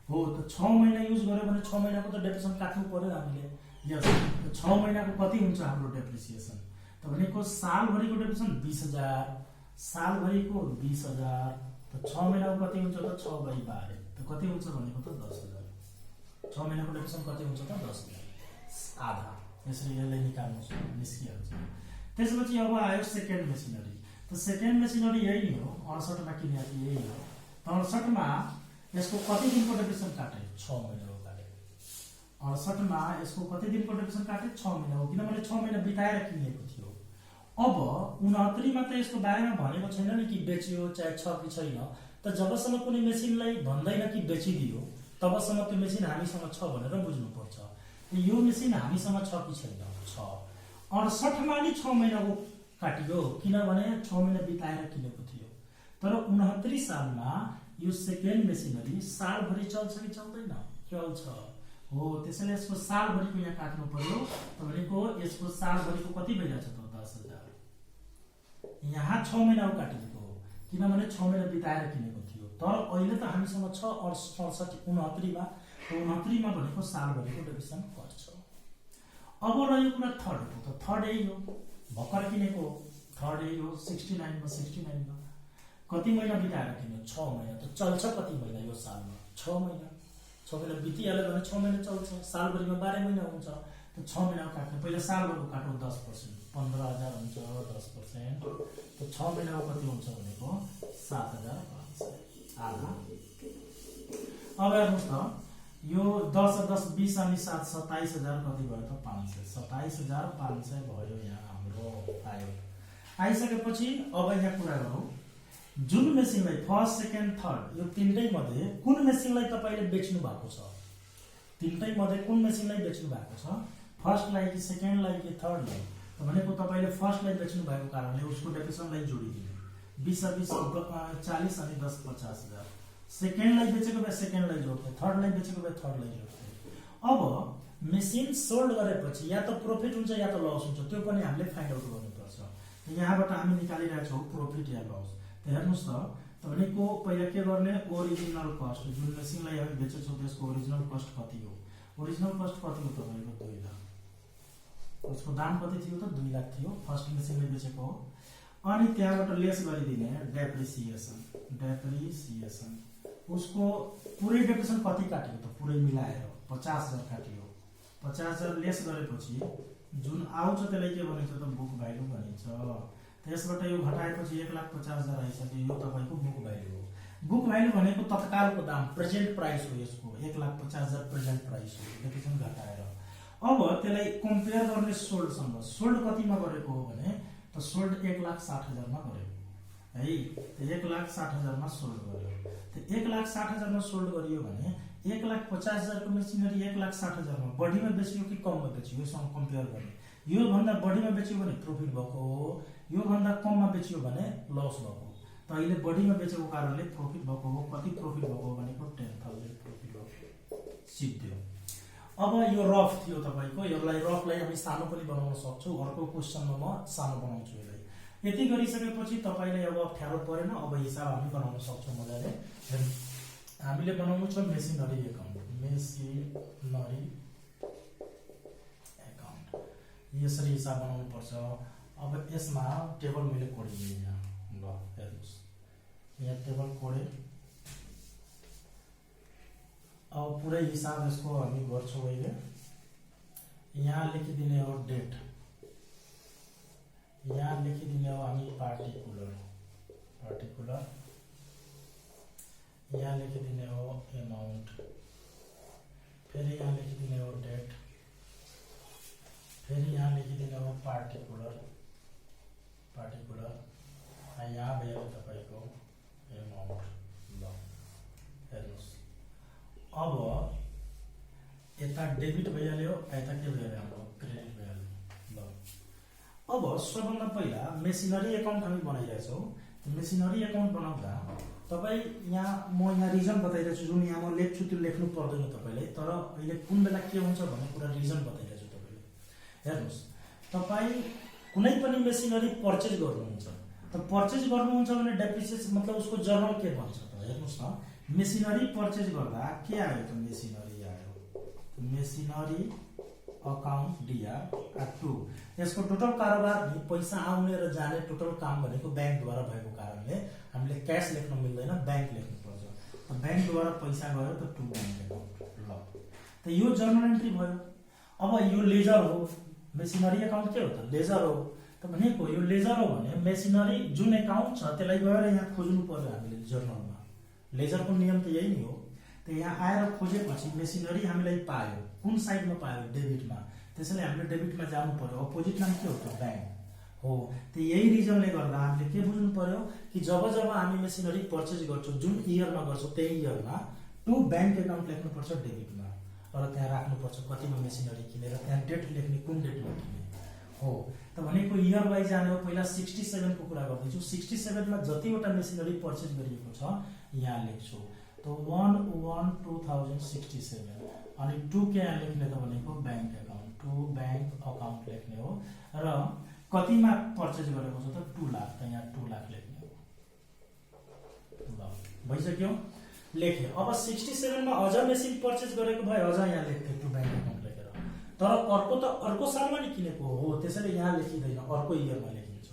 हो। त 6 महिना युज गर्यो भने 6 महिनाको त डेप्रिसिएसन काट्नु पर्यो हामीले। यस, 6 महिनाको कति हुन्छ हाम्रो डेप्रिसिएसन त भनेको सालभरिको डेप्रिसिएसन 20,000। सालभरिको 20,000। त 6 महिनाको कति हुन्छ त 6/12। त कति हुन्छ भनेको त 10,000। 6 महिनाको डेप्रिसिएसन कति हुन्छ त 10,000 आधा। यसरी यसलाई निकाल्नुस् निस्किहाल्छ। त्यसपछि अब आयो सेकेन्ड मेसिनरी। त सेकेन्ड मेसिनरी यही हो। 68 मा किनेको थियो यही हो। 68 मा यसको कति दिनको डेप्रिसिएसन काटे 6 महिनाको काटे। 68 मा यसको कति दिनको डेप्रिसिएसन काटे 6 महिना हो किनभने 6 महिना बिताएर किनेको थियो। अब 69 मा त यसको बारेमा भनेको छैन नि कि बेचियो चाहे छ कि छैन। त जबसम्म कुनै मेसिनलाई भन्दैन कि बेचिदियो तबसम्म त्यो मेसिन हामीसँग छ भनेर बुझ्नु पर्छ। यो मेसिन हामीसँग छ कि छैन छ। 68 मा नि 6 महिनाको काटियो किनभने 6 महिना बिताएर किनेको थियो। तर 69 सालमा यो सेकेन्ड मेसिनरी सालभरि चल्छ कि चल्दैन? चल्छ हो। त्यसैले यसको सालभरिको यहाँ काट्नु पर्यो। भनेको यसको सालभरिको कति भइरहेछ त? 10,000। यहाँ 6 महिना काटिएको हो किनभने 6 महिना बिताएर किनेको थियो। तर अहिले त हामीसँग छ 68 मा। 69 मा भनेको सालभरिको डेबिसन पर्छ। अब रह्यो कुरा थर्डको। त थर्ड यही हो, भर्खर किनेको थर्ड यही हो। 69 मा कति महिना बिताएर किन्यो? 6 महिना। त चल्छ कति महिना यो सालमा? 6 महिना। 6 महिना बितिहाल्यो भने 6 महिना चल्छ। सालभरिमा 12 महिना हुन्छ। त 6 महिना काट्ने पहिला सालभरको काटौँ 10%, 15,000 हुन्छ 10%। त 6 महिनाको कति हुन्छ भनेको 7,500 आधा। अब हेर्नुहोस् त यो 10 10 20 अनि 7 27,000 कति भयो त? 500। 27,500 भयो यहाँ हाम्रो आयो। आइसकेपछि अब यहाँ कुरा गरौँ जुन मेसिनलाई फर्स्ट सेकेन्ड थर्ड यो तीनटै मध्ये कुन मेसिनलाई तपाईले बेच्नु भएको छ? तीनटै मध्ये कुन मेसिनलाई बेच्नु भएको छ? फर्स्टलाई कि सेकेन्डलाई कि थर्डलाई? भनेको तपाईले फर्स्टलाई बेच्नु भएको कारणले उसको डेप्रिसिएसनलाई जोडिदिनु 20 40 अनि 10 50,000। सेकेन्डलाई बेचेको भए सेकेन्डलाई जोड्थे, थर्डलाई बेचेको भए थर्डलाई जोड्थे। अब मेसिन सोल्ड गरेपछि या त प्रॉफिट हुन्छ या त लस हुन्छ, त्यो पनि हामीले फाइन्ड आउट गर्नुपर्छ। यहाँबाट हामी निकालिरहेका छौँ प्रॉफिट या लस। हेर्नुहोस् त भनेको पहिला के गर्ने? ओरिजिनल कस्ट जुन मेसिनलाई हामी बेचेछौँ त्यसको ओरिजिनल कस्ट कति हो? ओरिजिनल कस्ट कति हो तपाईँको? 2 लाख। उसको दाम कति थियो त? 2 लाख थियो फर्स्ट मेसिनले बेचेको हो। अनि त्यहाँबाट लेस गरिदिने डेप्रिसिएसन। उसको पुरै डेप्रिसिएसन कति काट्यो त? पुरै मिलाएर 50,000 काट्यो। 50,000 लेस गरेपछि जुन आउँछ त्यसलाई के भनिन्छ त? बुक भ्यालु भनिन्छ। त्यसबाट यो घटाएपछि 1,50,000 आइसक्यो। यो तपाईको बुक भ्यालु हो। बुक भ्यालु भनेको तत्कालको दाम, प्रेजेन्ट प्राइस हो। यसको 1,50,000 प्रेजेन्ट प्राइस हो डेप्रिसिएसन घटाएर। अब त्यसलाई कम्पेयर गर्ने सोल्डसँग। सोल्ड कतिमा गरेको हो भने त सोल्ड 1,60,000 मा गरेको है। 1,60,000 मा सोल्ड गर्यो। त 1,60,000 मा सोल्ड गरियो भने 1,50,000 को मेसिनरी 1,60,000 मा बढीमा बेचियो कि कममा बेचियो? योसँग कम्पेयर गर्ने। यो भन्दा बढीमा बेचियो भने प्रॉफिट भएको हो, यो भन्दा कममा बेचियो भने लस भएको। त अहिले बढीमा बेचेको कारणले प्रॉफिट भएको हो। कति प्रॉफिट भएको हो भनेको 10,000 प्रॉफिट भएको सिद्धियो। अब यो रफ थियो तपाईको। यसलाई रफलाई हामी सानो पनि बनाउन सक्छौं। अर्को क्वेशनमा म सानो बनाउँछु यसलाई। यति गरिसकेपछि तपाईलाई अब अप्ठ्यारो परेन। अब हिसाब हामी बनाउन सक्छौं मजाले। हामीले बनाउनु छ मेसिनरी एकाउन्ट। मेसिनरी एकाउन्ट यसरी हिसाब बनाउनु पर्छ। अब यसमा टेबल मैले कोडिदिए यहाँ। ल हेर्नुस् यहाँ टेबल कोडे। अब पुरै हिसाब यसको हामी गर्छौं अहिले। यहाँ लेखिदिने हो डेट, यहाँ लेखिदिने हो हामी पार्टिकुलर, यहाँ लेखिदिने हो एमाउन्ट, फेरि यहाँ लेखिदिने हो डेट, फेरि यहाँ लेखिदिने हो पार्टिकुलर, यहाँ भयो तपाईको एमाउन्ट। ल हेर्नुस् अब यता डेबिट भइहाल्यो, यता के भइहाल्यो? हाम्रो क्रेडिट भइहाल्यो। ल अब सबभन्दा पहिला मेसिनरी एकाउन्ट हामी बनाइरहेछौँ। मेसिनरी एकाउन्ट बनाउँदा तपाई यहाँ म यहाँ रिजन बताइरहेको छु। जुन यहाँ म लेख्छु त्यो लेख्नु पर्दैन तपाईले, तर अहिले कुन बेला के हुन्छ भन्ने कुरा रिजन बताइरहेको छु तपाईले। हेर्नुस् तपाई कुनै पनि मेसिनरी पर्चेज गर्नुहुन्छ। त पर्चेज गर्नुहुन्छ भने डेप्रिसिएसन मतलब उसको जर्नल के भन्छ त? हेर्नुस् न मेसिनरी पर्चेज गर्दा के आयो त? मेसिनरी आयो। Machinery account DR2। यसको टोटल कारोबार पैसा आउने र जाने टोटल काम भनेको बैंकद्वारा भएको कारणले हामीले क्याश लेख्न मिल्दैन, बैंक लेख्नु पर्छ। त बैंकद्वारा पैसा गयो त टु बैंक एकाउन्ट। ल त यो जर्नल एन्ट्री भयो। अब यो लेजर हो। मेसिनरी एकाउन्ट के हो त? लेजर हो। त भनेको यो लेजर हो भने मेसिनरी जुन एकाउन्ट छ त्यसलाई गएर यहाँ खोज्नु पर्यो हामीले जर्नलमा। लेजरको नियम त यही नै हो। त यहाँ आएर खोजेपछि मेसिनरी हामीलाई पायो। कुन साइडमा पायो? डेबिटमा। त्यसैले हामीले डेबिटमा जानु पर्यो। अपोजिट नाम के हो त? बैंक हो। त यही रिजनले गर्दा हामीले के बुझ्नु पर्यो कि जब हामी मेसिनरी पर्चेज गर्छौं जुन इयरमा गर्छौं त्यही इयरमा टु बैंक एकाउन्ट लेख्नुपर्छ डेबिटमा। र त्यहाँ राख्नुपर्छ कतिमा मेसिनरी किनेर, त्यहाँ डेट लेख्ने कुन डेटमा किने हो त भनेको इयर वाइज जाने हो पहिला 67 को कुरा गर्दैछु 67 मा जतिवटा मेसिनरी पर्चेज गरिएको छ यहाँ लेख्छु त 1/1/2067 अनि 2 के यहाँ लेख्ने त भनेको बैंक अकाउन्ट 2 बैंक अकाउन्ट लेख्ने हो र कतिमा पर्चेज गरेको छ त 2 लाख त यहाँ 2 लाख लेख्ने हो ल भइसक्यो लेखे अब 67 मा अझ मेसिन पर्चेज गरेको भए अझ यहाँ लेख्थे 2 बैंक अकाउन्ट लेखेर तर अर्को सालमा नि किनेको हो त्यसैले यहाँ लेखिदैन अर्को इयरमा लेखिन्छ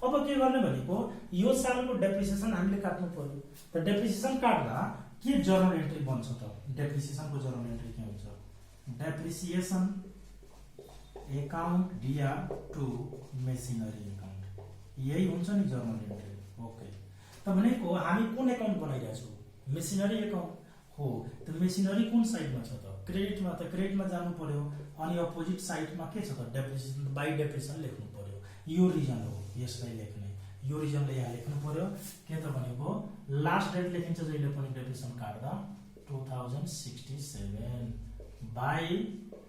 अब के गर्ने भनेको यो सालको डेप्रिसिएसन हामीले काट्नु पर्यो त डेप्रिसिएसन काट्दा के जर्नल एन्ट्री बन्छ त डेप्रिसिएसनको जर्नल एन्ट्री के हुन्छ depreciation account D R to machinery account यही हुन्छ नि जर्नल एन्ट्री ओके त भनेको हामी कुन अकाउन्ट बनाइरहेका छौं मेसिनरी अकाउन्ट हो त मेसिनरी कुन साइडमा छ त क्रेडिटमा जानु पर्यो अनि अपोजिट साइडमा के छ त डेप्रिसिएसन बाइ डेप्रिसिएसन लेख्नु पर्यो यो रिजन हो यसलाई लेख्ने यो रिजनले यहाँ लेख्नु पर्यो के त भनेको लास्ट डेट लेखिन्छ जहिले पनि डेप्रिसिएसन काट्दा 2067 बाइ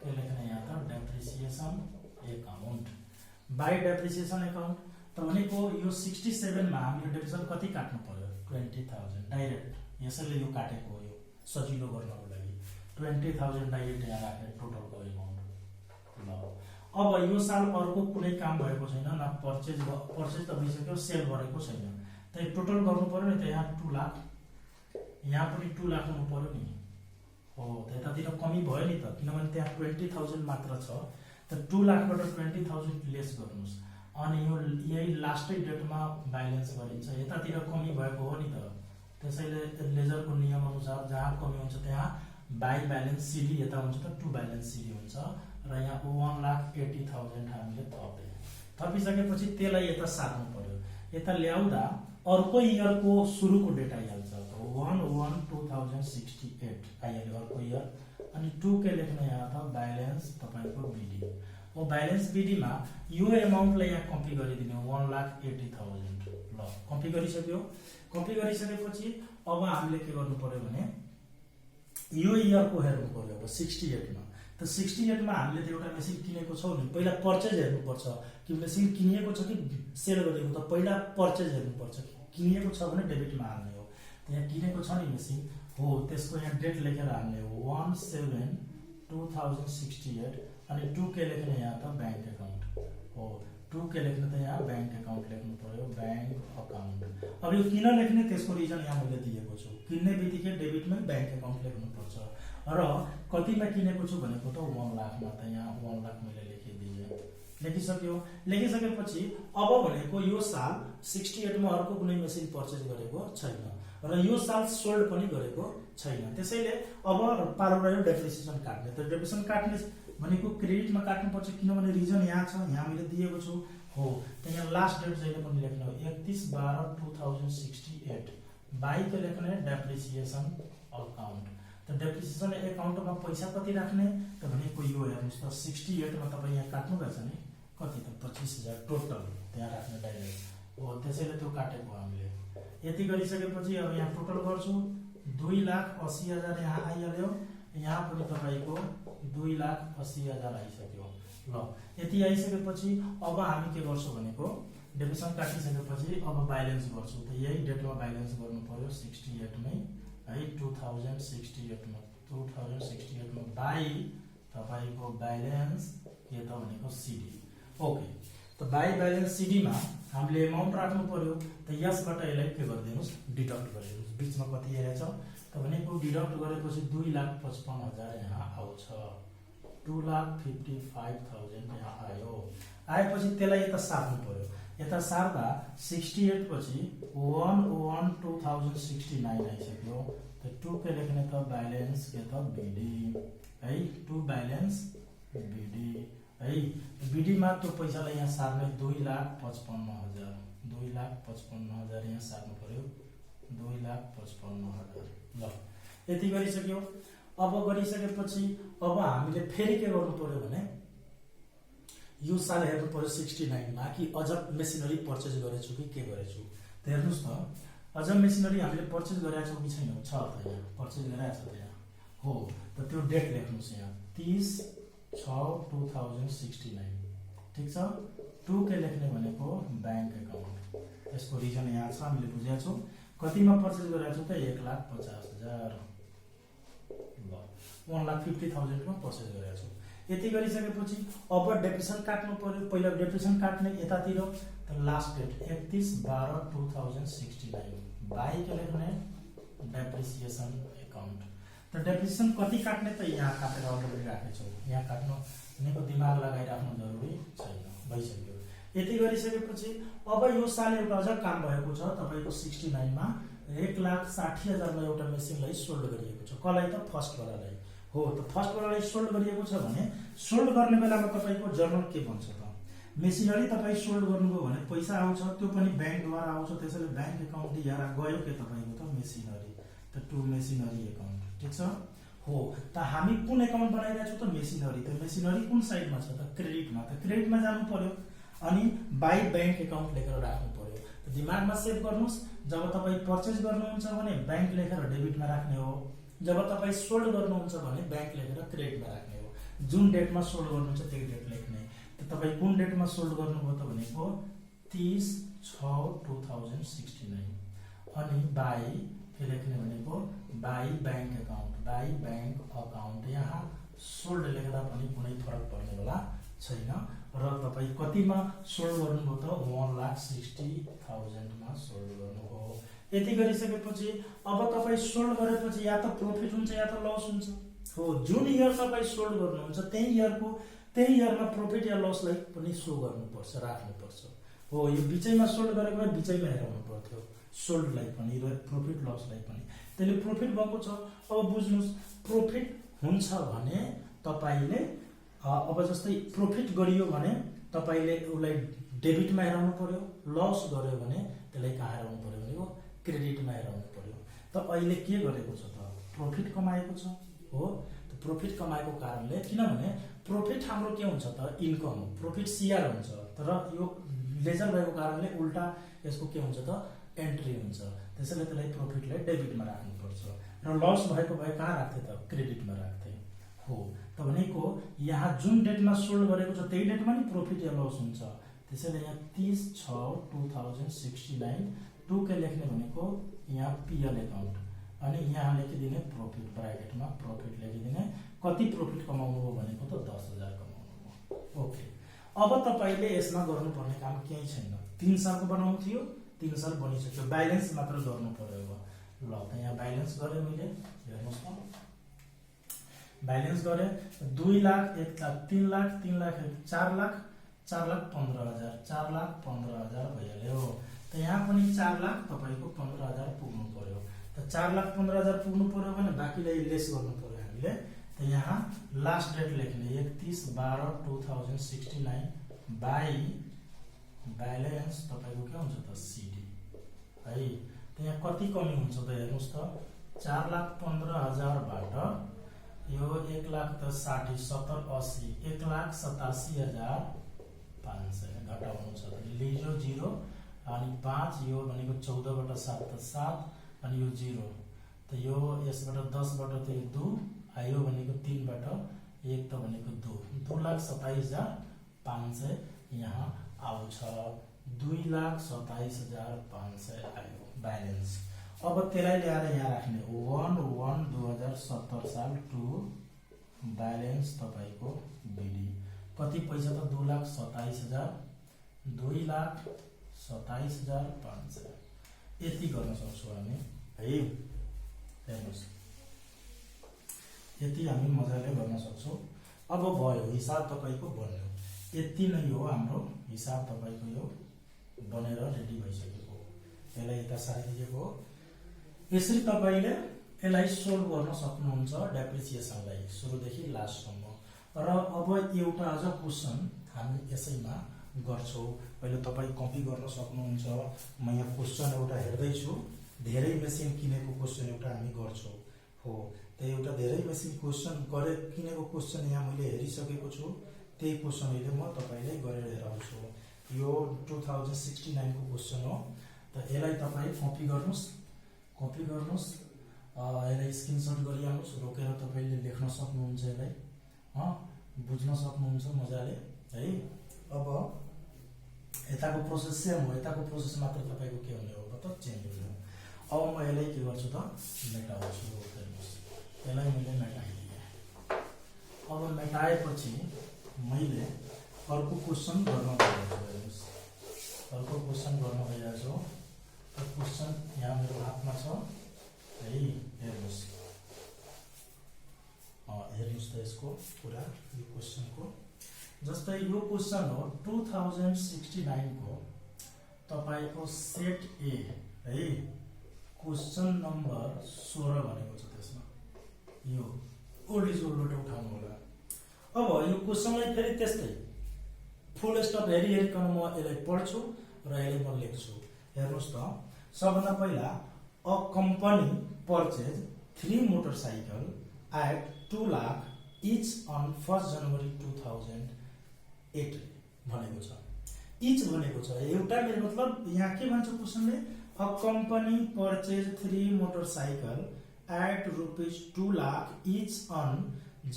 के लेख्ने यहाँ त depreciation account by depreciation account त भनेको यो 67 मा हामीले डेप्रिसिएसन कति काट्नु पर्यो 20000 डाइरेक्ट यसैले यो काटेको हो यो सजिलो गर्नको लागि 20000 डाइरेक्ट यहाँ राख्ने टोटलको अमाउन्ट ल अब यो साल अर्को कुनै काम भएको छैन न पर्चेज त भइसक्यो सेल गरेको छैन त टोटल गर्नु पर्यो नि त यहाँ 2 लाख यहाँ पनि 2 लाख हुनु पर्यो नि हो त यतातिर कमी भयो नि त किनभने त्यहाँ 20000 मात्र छ त 2 लाखबाट 20000 लेस गर्नुस् अनि यो यही लास्टै डेटमा ब्यालेन्स गरिन्छ यतातिर कमी भएको हो नि त त्यसैले लेजरको नियम अनुसार जहाँ कमी हुन्छ त्यहाँ बाइ ब्यालेन्स सिडी यता हुन्छ त 2 ब्यालेन्स सिडी हुन्छ र यहाँ 1,80,000 हामीले थपिसकेपछि त्यसलाई यता सार्नु पर्यो यता ल्याउँदा अर्को इयरको सुरुको डेट आइहाल्छ 1/1/2068 आइहाल्यो अर्को इयर अनि 2 के लेख्ने यहाँ त ब्यालेन्स तपाईको बीडी ओ ब्यालेन्स बीडी मा यो अमाउन्टलाई यहाँ कपी गरिदिने 1,80,000 ल कपी गरिसकेपछि अब हामीले के गर्नु पर्यो भने यो इयरको हेर्नु पर्यो अब 68 मा त 68 मा हामीले त एउटा मेसिन किनेको छौ नि पहिला पर्चेज हेर्नु पर्छ कि मेसिन किनिएको छ कि सेल गरेको त पहिला पर्चेज हेर्नु पर्छ किनिएको छ भने डेबिटमा हाल्ने हो यहाँ किनेको छ नि मेसिन हो त्यसको यहाँ डेट लेखेर हाल्ने हो 1/7/2068 अनि 2 के लेख्ने यहाँ त बैंक अकाउन्ट हो 2 के लेख्ने त यहाँ बैंक अकाउन्ट लेख्नु पर्यो बैंक अकाउन्ट अब यो किन लेख्ने त्यसको रिजन यहाँ मैले दिएको छु किन्ने बित्तिकै डेबिटमै बैंक अकाउन्ट लेख्नु पर्छ र कतिमा किनेको छु भनेको त 1 लाखमा त यहाँ 1 लाख मैले लेखिदिए लेखिसकेपछि अब भनेको यो साल 68 मा अर्को कुनै मेसिन पर्चेज गरेको छैन र यो साल सोल्ड पनि गरेको छैन त्यसैले अब पालो रह्यो डेप्रिसिएसन काट्ने त डेप्रिसिएसन काट्ने भनेको क्रेडिटमा काट्नुपर्छ किनभने रिजन यहाँ छ यहाँ मैले दिएको छु हो त यहाँ लास्ट डेट जहिले पनि लेख्नु 31/12/2068 बाइ के लेख्ने डेप्रिसिएसन अकाउन्ट त डेप्रिसिएसन अकाउन्टमा पैसा कति राख्ने त भनेको यो हेर्नुस् त 68 मा तपाईं यहाँ काट्नु भएछ नि कति त 25000 टोटल त्यहाँ राख्ने डाइरेक्ट हो त्यसैले त्यो काटेको हामीले यति गरिसकेपछि अब यहाँ टोटल गर्छु 2,80,000 यहाँ आइहाल्यो यहाँ पनि तपाईको 2,80,000 आइसक्यो ल यति आइसकेपछि अब हामी के गर्छौं भनेको डेप्रिसिएसन काटिसकेपछि अब ब्यालेन्स गर्छौं त यही डेटमा ब्यालेन्स गर्नु पर्यो 68 मै है 2068 मा बाइ तपाईको ब्यालेन्स के त भनेको सिडी ओके त बाइ ब्यालेन्स सिडी मा हामीले अमाउन्ट राख्नु पर्यो त यसबाट यसलाई के गरिदिनुस् डिडक्ट गरिदिनुस् बीचमा कति आएछ त भनेको डिडक्ट गरेपछि 2,55,000 यहाँ आउँछ 2,55,000 यहाँ आएपछि त्यसलाई यता सार्नु पर्यो यता सार्दा 68 पछि 1/1/2069 आइसक्यो त 2 के लेख्ने त ब्यालेन्स के त बीडी है 2 ब्यालेन्स बीडी है बीडी मा त्यो पैसालाई यहाँ सार्ने 2,55,000 यहाँ सार्नु पर्यो 2,55,000 ल यति गरिसक्यो अब गरिसकेपछि अब हामीले फेरि के गर्नु पर्यो भने यो साल हेर्नु पर्यो 69 मा कि अझ मेसिनरी पर्चेज गरेछु कि के गरेछु त हेर्नुस् त अझ मेसिनरी हामीले पर्चेज गरेका छौं कि छैनौं छ त यहाँ पर्चेज गरेका छ त यहाँ हो त त्यो डेट लेख्नुस् यहाँ 30/6/2069 ठीक छ। 2 के लेख्ने भनेको बैंक अकाउन्ट, यसको रिजन यहाँ छ, हामीले बुझेका छौँ। कतिमा पर्चेज गरेका छौँ त 1,50,000, ल 1,50,000 मा पर्चेज गरेका छौँ। यति गरिसकेपछि अब डेप्रिसिएसन काट्नु पर्यो। पहिला डेप्रिसिएसन काट्ने यतातिर, त लास्ट डेट 31/12/2069 बाई के लेख्ने डेप्रिसिएसन अकाउन्ट। त डेप्रिसिएसन कति काट्ने त यहाँ काटेर अलरेडी राखेछौँ, यहाँ काट्नु भनेको दिमाग लगाइराख्नु जरुरी छैन, भइसक्यो। यति गरिसकेपछि अब यो साल एउटा अझ काम भएको छ तपाईको 69 मा 1,60,000 मा एउटा मेसिनलाई सोल्ड गरिएको छ। कसलाई त फर्स्टवालालाई हो। त फर्स्टवालालाई सोल्ड गरिएको छ भने सोल्ड गर्ने बेलामा तपाईको जर्नल के भन्छ त, मेसिनरी तपाई सोल्ड गर्नुभयो भने पैसा आउँछ, त्यो पनि बैंकद्वारा आउँछ। त्यसैले बैंक अकाउन्ट यहाँ गयो के तपाईको त मेसिनरी, त टु मेसिनरी अकाउन्ट, ठीक छ हो। त हामी कुन अकाउन्ट बनाइरहेको छौँ त मेसिनरी। त मेसिनरी कुन साइडमा छ त क्रेडिटमा, त क्रेडिटमा जानु पर्यो अनि बाई बैंक अकाउन्ट लेखेर राख्नु पर्यो। त दिमागमा सेभ गर्नुस्, जब तपाई पर्चेज गर्नुहुन्छ भने बैंक लेखेर डेबिटमा राख्ने हो, जब तपाई सोल्ड गर्नुहुन्छ भने बैंक लेखेर क्रेडिटमा राख्ने हो। जुन डेटमा सोल्ड गर्नुहुन्छ त्यही डेट लेख्ने। त तपाई कुन डेटमा सोल्ड गर्नुभयो त भनेको 30/6/2069 अनि बाई के लेख्ने भनेको by bank account, by bank account. यहाँ सोल्ड लेख्दा पनि कुनै फरक पर्ने वाला छैन। र तपाई कतिमा सोल्ड गर्नुभयो त 1,60,000 मा सोल्ड गर्नुभयो। यति गरिसकेपछि अब तपाई सोल्ड गरेपछि या त प्रॉफिट हुन्छ या त लस हुन्छ हो। जुन इयर तपाई सोल्ड गर्नुहुन्छ त्यही इयरमा प्रॉफिट या लसलाई पनि सो गर्नुपर्छ, राख्नुपर्छ हो। यो बिचैमा सोल्ड गरेको भए बिचैमा हेराउनु पर्थ्यो, सोल्डलाई पनि र प्रॉफिट लसलाई पनि। त्यसले प्रॉफिट भएको छ। अब बुझ्नुस्, प्रॉफिट हुन्छ भने तपाईले अब जस्तै प्रॉफिट गरियो भने तपाईले उसलाई डेबिटमा हेराउनु पर्यो, लस गर्यो भने त्यसलाई कहाँ हेराउनु पर्यो भनेको क्रेडिटमा हेराउनु पर्यो। त अहिले के गरेको छ त प्रॉफिट कमाएको छ हो। त प्रॉफिट कमाएको कारणले, किनभने प्रॉफिट हाम्रो के हुन्छ त इन्कम हो, प्रॉफिट सीआर हुन्छ। तर यो लेजर भएको कारणले उल्टा यसको के हुन्छ त एन्ट्री हुन्छ। त्यसैले त्यसलाई प्रॉफिटलाई डेबिटमा राख्नुपर्छ र लस भएको भए कहाँ राख्थे त क्रेडिटमा राख्थे हो। त भनेको यहाँ जुन डेटमा सोल्ड गरेको छ त्यही डेटमा नि प्रॉफिट या लस हुन्छ। त्यसैले यहाँ 30/6/2069 2 के लेख्ने भनेको यहाँ पीएल अकाउन्ट अनि यहाँ लेखिदिने प्रॉफिट, ब्रैकेटमा प्रॉफिट लेखिदिने। कति प्रॉफिट कमाउनु हो भनेको त 10,000 कमाउनु हो। ओके, अब तपाईले यसमा गर्नुपर्ने काम केही छैन। 3 सालको बनाउनु थियो, 3 साल बनिसक्यो, ब्यालेन्स मात्र गर्नु पर्यो। ल त यहाँ ब्यालेन्स गरे मैले, हेर्नुस् न ब्यालेन्स गरे 2 लाख 1 लाख 3 लाख 3 लाख 4 लाख 4,15,000 4,15,000 भइहाल्यो। त यहाँ पनि 4 लाख तपाईको 15,000 पुग्नु पर्यो। त 4,15,000 पुग्नु पर्यो भने बाँकीलाई लेस गर्नु पर्यो हामीले। त यहाँ लास्ट डेट लेख्ने 31/12/2069 बाई ब्यालेन्स तपाईको के हुन्छ त सीडी है। त यहाँ कति कमी हुन्छ त हेर्नुस् त 4,15,000 बाट यो 1 लाख त 60 70 80 1,87,500 घटाउनु छ। लिजो 0 अनि 5 यो भनेको 14/7 त 7 अनि यो 0 त यो यसबाट 10 बाट त यो 2 आयो भनेको 3 बाट 1 त भनेको 2,27,500 यहाँ आउँछ। 2,27,500 आयो ब्यालेन्स। अब त्यसलाई ल्याएर यहाँ राख्ने 1/1/2070 साल टु ब्यालेन्स तपाईको बिडी कति पैसा त 2,27,000 2,27,500 यति गर्न सक्छौँ हामी है। हेर्नुस् यति हामी मजाले गर्न सक्छौँ। अब भयो हिसाब तपाईको बन्यो, यति नै हो हाम्रो हिसाब तपाईको यो बनेर रेडी भइसकेको। यसलाई यता सारिदिएको हो। यसरी तपाईले यसलाई सोल्भ गर्न सक्नुहुन्छ डेप्रिसिएसनलाई सुरुदेखि लास्टसम्म। र अब एउटा अझ क्वेशन हामी यसैमा गर्छौं। पहिले तपाई कपी गर्न सक्नुहुन्छ। म यहाँ क्वेशन एउटा हेर्दै छु, धेरै मेसिन किनेको क्वेशन एउटा हामी गर्छौं हो। त एउटा धेरै मेसिन क्वेशन गरे किनेको क्वेशन यहाँ मैले हेरिसकेको छु, त्यही क्वेशन अहिले म तपाईलाई गरेर हेराउँछु। यो 2069 को क्वेशन हो। त यसलाई तपाई कपी गर्नुस्, यसलाई स्क्रिनशट गरिहाल्नुस्, रोकेर तपाईले लेख्न सक्नुहुन्छ। यसलाई बुझ्न सक्नुहुन्छ मजाले है। अब यताको प्रोसेस सेम हो, यताको प्रोसेस मात्र तपाईको के हुने हो त चेन्ज हुने हो। अब म यसलाई के गर्छु त मेटाउँछु। हेर्नुस् यसलाई मैले मेटाइदिएँ। अब मेटाएपछि मैले अर्को क्वेसन गर्न गइरहेको छु। हेर्नुस् अर्को क्वेसन गर्न गइरहेको छु। त्यो क्वेसन यहाँ मेरो हातमा छ है। हेर्नुस् हेर्नुस् त यसको पुरा यो क्वेसनको जस्तै यो क्वेसन हो 2069 को तपाईको सेट ए है क्वेसन नम्बर 16 भनेको छ। त्यसमा यो ओल्ड इज गोल्डबाट उठाउनु होला। अब यो क्वेसनलाई फेरि त्यस्तै फुल स्टप हेरिकन म यसलाई पढ्छु र यसलाई म लेख्छु। हेर्नुस् त सबभन्दा पहिला a company purchase 3 motorcycle at 2 lakh each on 1 January 2008 भनेको छ। इच भनेको छ एउटा मेरो मतलब यहाँ के भन्छ क्वेसनले a company purchase 3 motorcycle at ₹2 lakh each on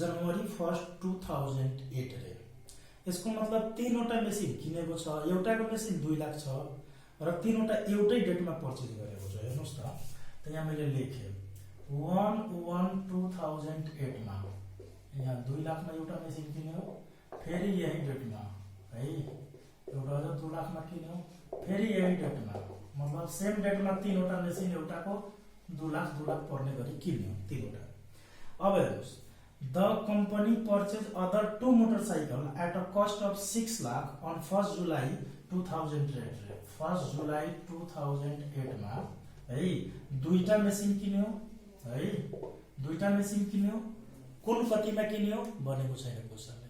January 1 2008 रे। यसको मतलब 3 वटा मेसिन किनेको छ। एउटाको मेसिन 2 लाख छ र 3 वटा एउटै डेटमा परचेज गरेको छ। हेर्नुस् त यहाँ मैले लेखेँ 1/1/2008 मा यहाँ 2 लाखमा एउटा मेसिन किन्यो, फेरि यही डेटमा है एउटा 2 लाखमा किन्यो, फेरि यही डेटमा मतलब सेम डेटमा 3 वटा मेसिन एउटाको 2 लाख पर्ने गरी किन्यो 3 वटा। अब हेर्नुस् the company purchase other 2 motorcycle at a cost of 6 lakh on 1 July 2008 रे। 1 जुलाई 2008 मा है दुईटा मेसिन किन्यो है, दुईटा मेसिन किन्यो। कुल कतिमा किन्यो भनेको छैन क्वेसनले।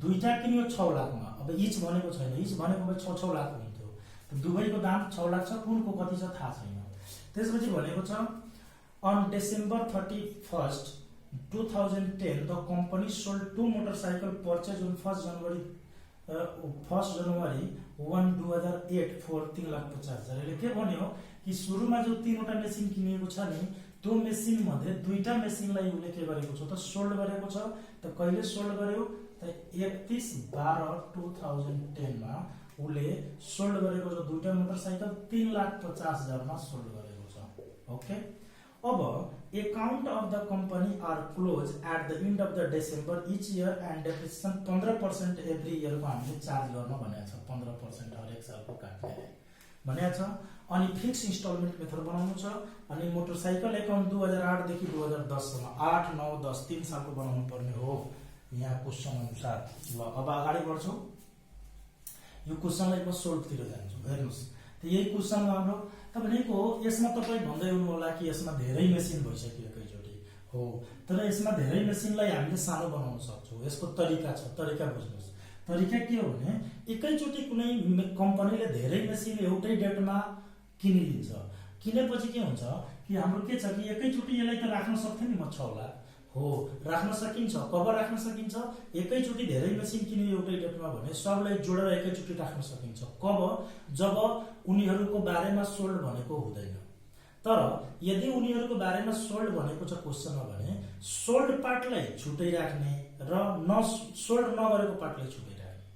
दुईटा किन्यो 6 लाखमा। अब इच भनेको छैन, इच भनेको भए 6 लाख हुन्थ्यो। दुवैको दाम 6 लाख छ, कुलको कति छ थाहा छैन। त्यसपछि भनेको छ on December 31 2010 the company sold 2 motorcycle purchase on 1 January 1 2008 for 3,50,000। यसले के भन्यो कि सुरुमा जो 3 वटा मेसिन किनेको छ नि त्यो मेसिन मध्ये दुईटा मेसिनलाई उले के गरेको छ त सोल्ड गरेको छ। त कहिले सोल्ड गर्यो त 31/12/2010 मा उले सोल्ड गरेको छ। दुईटा मोटरसाइकल 3,50,000 मा सोल्ड गरेको छ। ओके अब account of the company are close at the end of the December each year end depreciation 15% every year को हामीले चार्ज गर्न भनेको छ। 15% हरेक सालको काट्ने भनेको छ। अनि फिक्स इन्स्टलमेन्ट मेथड बनाउनु छ। अनि मोटरसाइकल अकाउन्ट 2008 देखि 2010 सम्म 8, 9, 10 3 सालको बनाउनु पर्ने हो यहाँ क्वेसन अनुसार। ल अब अगाडि बढ्छौं। यो क्वेसनलाई म सोल्भ तिर जान्छु। हेर्नुस् त यही क्वेसन हाम्रो तपाईको यसमा तपाई भन्दै हुनु होला कि यसमा धेरै मेसिन भइसक्यो एकैचोटी हो, तर यसमा धेरै मेसिनलाई हामीले सानो बनाउन सक्छौं। यसको तरिका छ, तरिका बुझ्नुस्। तरिका के हो भने एकैचोटी कुनै कम्पनीले धेरै मेसिन एउटै डेटमा किनिदिन्छ। किनेपछि के हुन्छ कि हाम्रो के छ कि एकैचोटी यसलाई त राख्न सक्थे नि म 6 लाख हो राख्न सकिन्छ। कब राख्न सकिन्छ? एकैचोटी धेरै मेसिन किन्यो एउटै डेटमा भने सबलाई जोडेर एकैचोटी राख्न सकिन्छ। कब? जब उनीहरूको बारेमा सोल्ड भनेको हुँदैन। तर यदि उनीहरूको बारेमा सोल्ड भनेको छ क्वेसनमा भने सोल्ड पार्टलाई छुटै राख्ने र न सोल्ड नगरेको पार्टलाई छुटै राख्ने।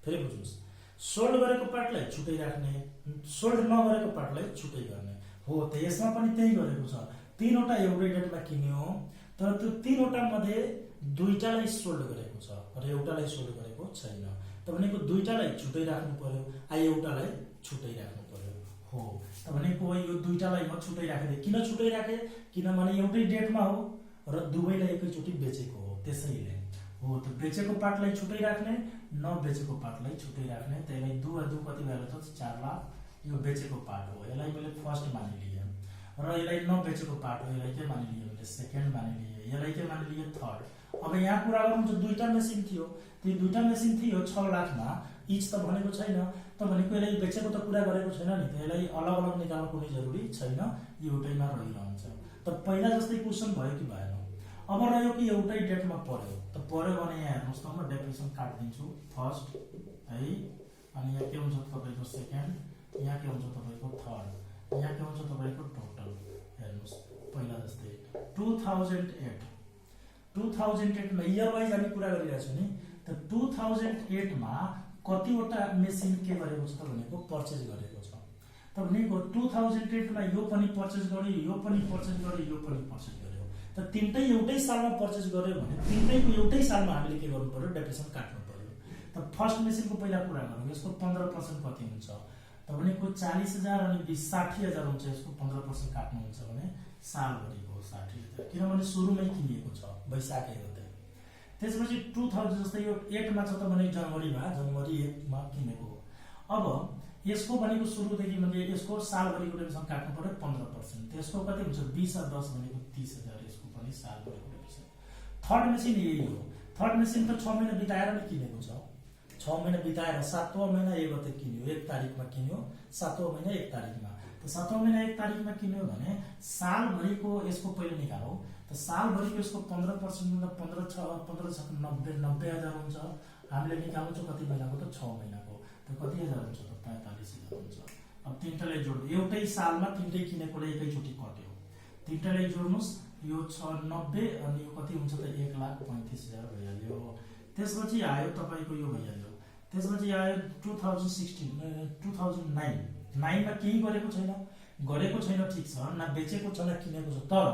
फेरि बुझ्नुस्, सोल्ड गरेको पार्टलाई छुटै राख्ने, सोल्ड नगरेको पार्टलाई छुटै गर्ने हो। त यसमा पनि त्यही गरेको छ। 3 वटा एउटै डेटमा किन्यो, तर त्यो 3 वटा मध्ये दुईटालाई सोल्ड गरेको छ र एउटालाई सोल्ड गरेको छैन। त भनेको दुईटालाई छुटै राख्नु पर्यो, एउटालाई छुटै राख्नु पर्यो हो। त भनेको यो दुईटालाई म छुटै राखे। किन छुटै राखे? किनभने एउटै डेटमा हो र दुवैलाई एकैचोटी बेचेको हो, त्यसैले हो। त बेचेको पार्टलाई छुटै राख्ने, नबेचेको पार्टलाई छुटै राख्ने। त्यसलाई 2 र 2 कति भयो त 4 लाख। यो बेचेको पार्ट हो, यसलाई मैले फर्स्ट मानिलिएँ र यसलाई नबेचेको पार्ट हो, यसलाई के मानिलिएँ मैले सेकेन्ड मानिलिएँ, यसलाई के मानिलिएँ थर्ड। अब यहाँ कुरा गरौँ त दुईटा मेसिन थियो, त्यो दुईटा मेसिन थियो 6 लाखमा। इच त भनेको छैन, त भनेको यसलाई बेचेको त कुरा गरेको छैन नि, त यसलाई अलग अलग निकाल्नु कुनै जरुरी छैन, एउटैमा रहिरहन्छ। त पहिला जस्तै क्वेसन भयो कि भएन? अब रह्यो कि एउटै डेटमा पर्यो। त पर्यो भने यहाँ हेर्नुस् त म डेफिनेसन काट्दिन्छु फर्स्ट है। अनि यहाँ के हुन्छ तपाईको सेकेन्ड, यहाँ के हुन्छ तपाईको थर्ड, यहाँ के हुन्छ तपाईको टोटल। हेर्नुस् पहिला जस्तै 2008 मा इयर वाइज हामी कुरा गरिरहेछौं नि। त 2008 मा कतिवटा मेसिन के गरेको छ त भनेको पर्चेज गरेको छ त भनेको 2008 मा यो पनि पर्चेज गर्यो, यो पनि पर्चेज गर्यो, यो पनि पर्चेज गर्यो। त तीनटै एउटै सालमा पर्चेज गर्यो भने तीनटैको एउटै सालमा हामीले के गर्नु पर्यो, डेप्रिसिएसन काट्नु पर्यो। त फर्स्ट मेसिनको पहिला कुरा गरौँ, यसको 15% कति हुन्छ त भनेको 40,000 अनि 60,000 हुन्छ। यसको 15% काट्नुहुन्छ भने सालभरिको 60,000, किनभने सुरुमै किनिएको छ वैशाख 1 गते। त्यसपछि 2000 जस्तै यो 8 मा छ त भने जनवरी 1 मा किनेको। अब यसको भनेको सुरुदेखि म्हणजे यसको सालभरिको डेप्रिसिएसन काट्नु पर्यो 15%। त्यसको कति हुन्छ 20 और 10 भनेको 30,000। यसको पनि सालभरिको डेप्रिसिएसन। थर्ड मेसिन यही हो। थर्ड मेसिन त 6 महिना बिताएर नै किनेको छ। 6 महिना बिताएर 7वां महिना 1 गते किन्यो, 1 तारिखमा किन्यो, 7वां महिना 1 तारिखमा। त 7वां महिना 1 तारिखमा किन्यो भने सालभरिको यसको पहिले निकालौ। त सालभरिको यसको 15% मतलब 15 6 90,000 हुन्छ। हामीले निकाल्नु कति महिनाको त 6 महिनाको। त कति हजार हुन्छ त 45,000 हुन्छ। अब तीनटालाई जोड्नु, एउटै सालमा तीनटै किनेकोले एकैचोटी कट्यो। तीनटालाई जोड्नुस्, यो 90 अनि यो कति हुन्छ त 1,35,000 भइहाल्यो। त्यसपछि आयो तपाईको यो भइहाल्यो। त्यसपछि आयो 2009 मा केही गरेको छैन, ठिक छ, न बेचेको छ न किनेको छ। तर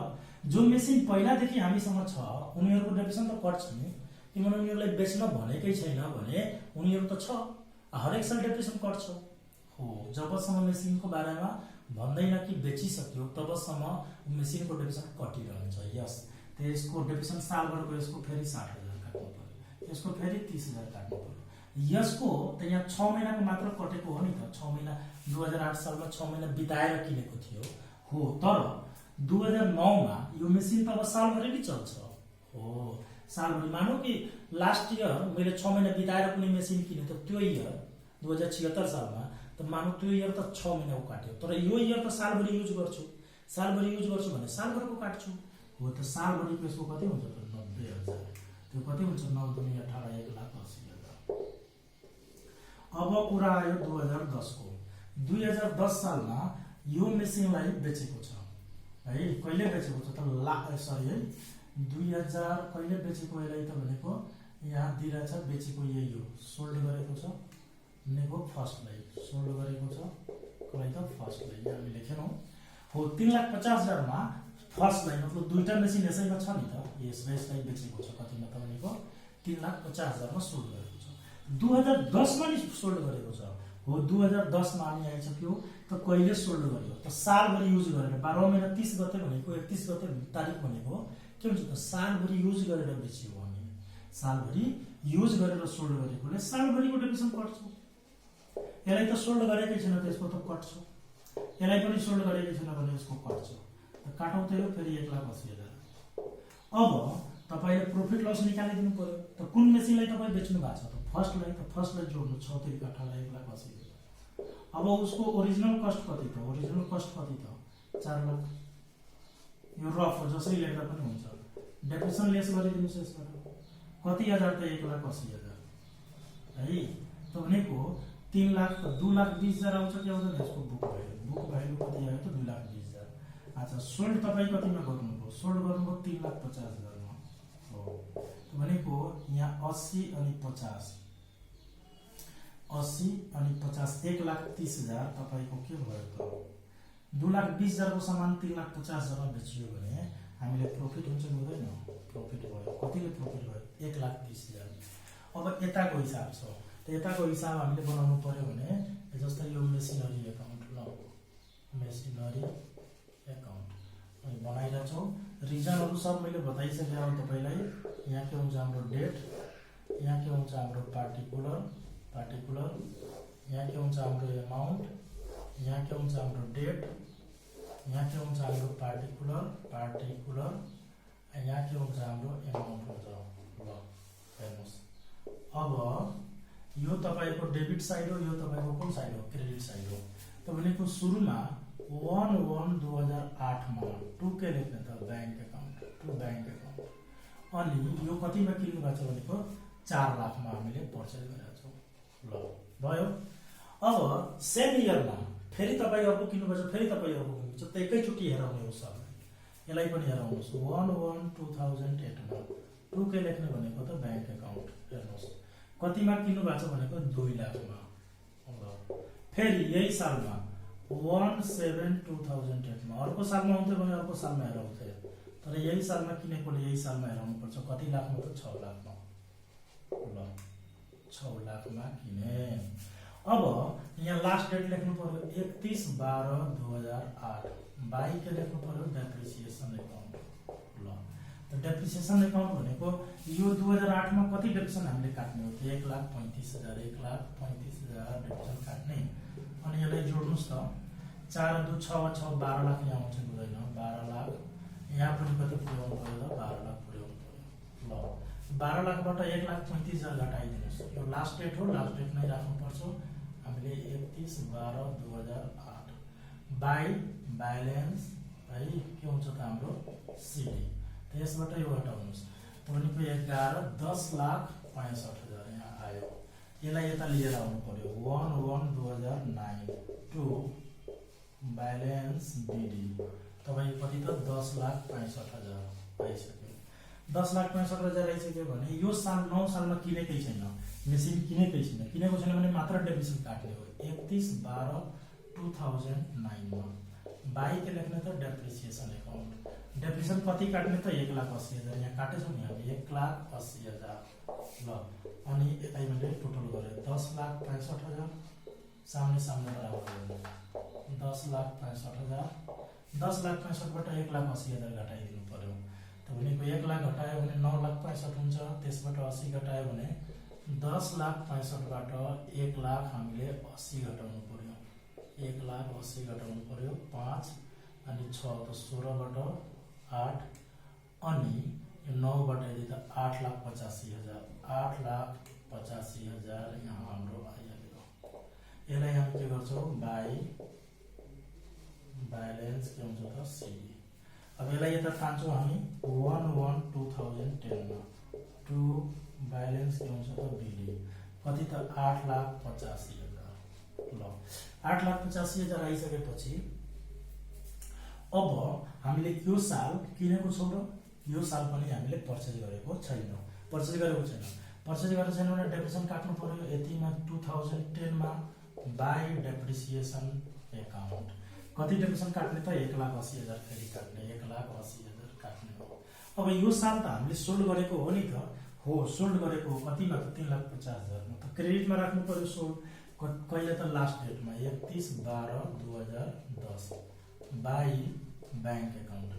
जो मेसिन पहिलादेखि हामीसँग छ उनीहरुको डेप्रिसिएसन त कट्छ नि, किनभने उनीहरुलाई बेच्न भनेकै छैन भने उनीहरु त छ, हरेक साल डेप्रिसिएसन कट्छ हो। जबसम्म मेसिनको बारेमा भन्दैन कि बेचिसक्यो तबसम्म मेसिनको डेप्रिसिएसन कटिरहन्छ। यस, त्यसको डेप्रिसिएसन सालभरको यसको फेरि 60,000 काट्नु पर्यो, यसको फेरि 30,000 काट्नु पर्यो। यसको त यहाँ 6 महिनाको मात्र कटेको हो नि त। 6 महिना 2008 सालमा 6 महिना बिताएर किनेको थियो हो। तर 2009 मा यो मेसिन त अब सालभरि नै चल्छ हो। सालभरि मानौ कि लास्ट इयर मैले 6 महिना बिताएर कुनै मेसिन किने त त्यो इयर 2076 सालमा त मानौ त्यो इयर त 6 महिनाको काट्यो। तर यो इयर त सालभरि युज गर्छु, भने सालभरको काट्छु हो। त सालभरिको यसको कति हुन्छ त 90,000। त्यो कति हुन्छ 9 दुनी 18 1,80,000। अब कुरा आयो 2010 को। 2010 सालमा यो मेसिनलाई बेचेको छ है। कहिले बेचेको छ त 2000 कहिले बेचेको यसलाई त भनेको यहाँ दिइरहेछ, बेचेको यही हो। सोल्ड गरेको छ भनेको फर्स्टलाई सोल्ड गरेको छ, कसलाई त फर्स्टलाई यहाँ हामी लेखेनौ हो। 3,50,000 मा फर्स्टलाई मतलब दुईटा मेसिन यसैमा छ नि त, यसलाई बेचेको छ कतिमा त भनेको 3,50,000 मा सोल्ड गरेको छ। 2010 मा नि सोल्ड गरेको छ हो। 2010 मा हामी आइसक्यो त कहिले सोल्ड गर्यो त सालभरि युज गरेर 12 महिना 30 गते भनेको 31 गते तारिख भनेको के हुन्छ त सालभरि युज गरेर बेच्यो भने सालभरि युज गरेर सोल्ड गरेकोले सालभरिको डेप्रिसिएसन कट्छ। यसलाई त सोल्ड गरेकै छैन त्यसको त कट्छ, यसलाई पनि सोल्ड गरेकै छैन भने यसको कट्छ। त काटौँ त यो फेरि 1,80,000। अब तपाईले प्रॉफिट लस निकालिदिनु पर्यो। त कुन मेसिनलाई तपाई बेच्नु भएको छ त फर्स्टलाई जोड्नु 6 3 18 1,80,000। अब उसको ओरिजिनल कस्ट कति त 4 लाख। यो रफ हो, जसरी लेख्दा पनि हुन्छ। डेप्रिसिएसन लेस गरिदिनुस् यसबाट कति हजार त 1,80,000 है। त भनेको 3 लाख 2,20,000 आउँछ कि आउँदैन यसको बुक भ्यालु कति आयो त 2,20,000। अच्छा, सोल्ड तपाई कतिमा गर्नुभयो? सोल्ड गर्नुभयो 3,50,000 मा हो। भनेको यहाँ 80 अनि 50 1,30,000 तपाईको के भयो त 2,20,000 को सामान 3,50,000 मा बेचियो भने हामीले प्रॉफिट हुन्छ कि हुँदैन? प्रॉफिट भयो। कतिले प्रॉफिट भयो? 1,30,000। अब यताको हिसाब छ। त यताको हिसाब हामीले बनाउनु पर्यो भने जस्तै यो मेसिनरी एकाउन्ट ल मेसिनरी एकाउन्ट अनि बनाइरहेछौ। रिजनहरु सब मैले बताइसके अब तपाईलाई। यहाँ के हुन्छ हाम्रो डेट, यहाँ के हुन्छ हाम्रो पार्टिकुलर, यहाँ के हुन्छ हाम्रो अमाउन्ट, यहाँ के हुन्छ हाम्रो डेट, यहाँ के हुन्छ हाम्रो पार्टिकुलर, यहाँ के हुन्छ हाम्रो अमाउन्ट हुन्छ। ल हेर्नुस्, अब यो तपाईको डेबिट साइड हो, यो तपाईको कुन साइड हो? क्रेडिट साइड हो। त भनेको सुरुमा 1/1/2008 मा 2 के लेख्ने त बैंक अकाउन्ट, अनि यो कतिमा किन्नु भएको छ भनेको 4 लाख मा हामीले पर्चेज गरेका छौं। ल भयो। अब सेम इयरमा फेरि तपाई अर्को किन्नु भएको छ, फेरि तपाई अर्को किन्नु छ, त एकैचोटी हेराउने हो सब। यसलाई पनि हेराउनुस्। 1/1/2008 मा 2 के लेख्ने भनेको त बैंक अकाउन्ट। हेर्नुस् कतिमा किन्नु भएको छ भनेको 2 लाखमा। फेरि यही सालमा 17/2008 मा, अर्को सालमा हुन्थ्यो भने अर्को सालमा हेराउँथ्यो, तर यही सालमा किनेकोले यही सालमा हेराउनु पर्छ। कति लाखमा त 6 लाखमा। ल 6 लाखमा किने। अब यहाँ लास्ट डेट लेख्नु पर्यो 31/12/2008। बाई के लेख्नु पर्यो डेप्रिसिएसन एकाउन्ट। ल त डेप्रिसिएसन एकाउन्ट भनेको यो 2008 मा कति डेप्रिसिएसन हामीले काट्ने हो त 1,35,000 1,35,000 डेप्रिसिएसन काट्ने। अनि यसलाई जोड्नुस् त 4 2 6 6 12 लाख यहाँ आउँछ हुँदैन 12 लाख। यहाँ पनि कति पुर्याउनु पर्यो त 12 लाख पुर्याउनु पर्यो। ल 12 लाखबाट 1,35,000 घटाइदिनुस्। यो लास्ट डेट हो, लास्ट डेट नै राख्नुपर्छ हामीले 31/12/2008 बाई ब्यालेन्स है के हुन्छ त हाम्रो सिडी। त यसबाट यो हटाउनुस् भनेको 10,65,000 यहाँ आयो। यसलाई यता लिएर आउनु पर्यो 1/1/2009 टु ब्यालेन्स बिडी। तपाईको कति त 10,65,000 आइसक्यो। 10,65,000 आइसक्यो भने यो साल 9 सालमा किनेकै छैन, मेसिन किनेकै छैन। किनेको छैन भने मात्र डेप्रिसिएसन काट्ने हो 31/12/2009 मा। बाई के लेख्ने त डेप्रिसिएसन एकाउन्ट। डेप्रिसिएसन कति काट्ने त 1,80,000 यहाँ काटेछौँ नि हामी 1,80,000। ल अनि यतै मैले टोटल गरे 10,65,000 सामने सामने बराबर 10,65,000। 10,65,000बाट 1,80,000 घटाइदिनु पर्यो। त भनेको 1 लाख घटायो भने 9,65,000 हुन्छ। त्यसबाट 80 घटायो भने 10,65,000बाट 1 लाख हामीले 80 घटाउनु पर्यो। 1,80,000 घटाउनु पर्यो 5 अनि 6 त 16बाट 8 अनि 9 घटाइदिए त 8,85,000। 8,85,000 यहाँ हाम्रो आइहाल्यो। यसलाई हामी के गर्छौँ बाई ब्यालेन्स के हुन्छ त सिडी। अब यसलाई यता तान्छौँ हामी 1/1/2010 मा टु ब्यालेन्स के हुन्छ त बिडी। कति त 8,85,000। ल 8,85,000 आइसकेपछि अब हामीले यो साल किनेको छौँ र यो साल पनि हामीले पर्चेज गरेको छैन। पर्चेज गरेको छैन भने डेप्रिसिएसन काट्नु पर्यो। यतिमा 2010 मा बाई डेप्रिसिएसन एकाउन्ट। कति डेप्रिसिएसन काट्ने त 1,80,000 फेरि काट्ने 1,80,000 काट्ने हो। अब यो साल त हामीले सोल्ड गरेको हो नि त, हो सोल्ड गरेको हो। कतिमा त 3,50,000 मा। त क्रेडिटमा राख्नु पर्यो सोल्ड। कहिले त लास्ट डेटमा 31/12/2010 by bank account.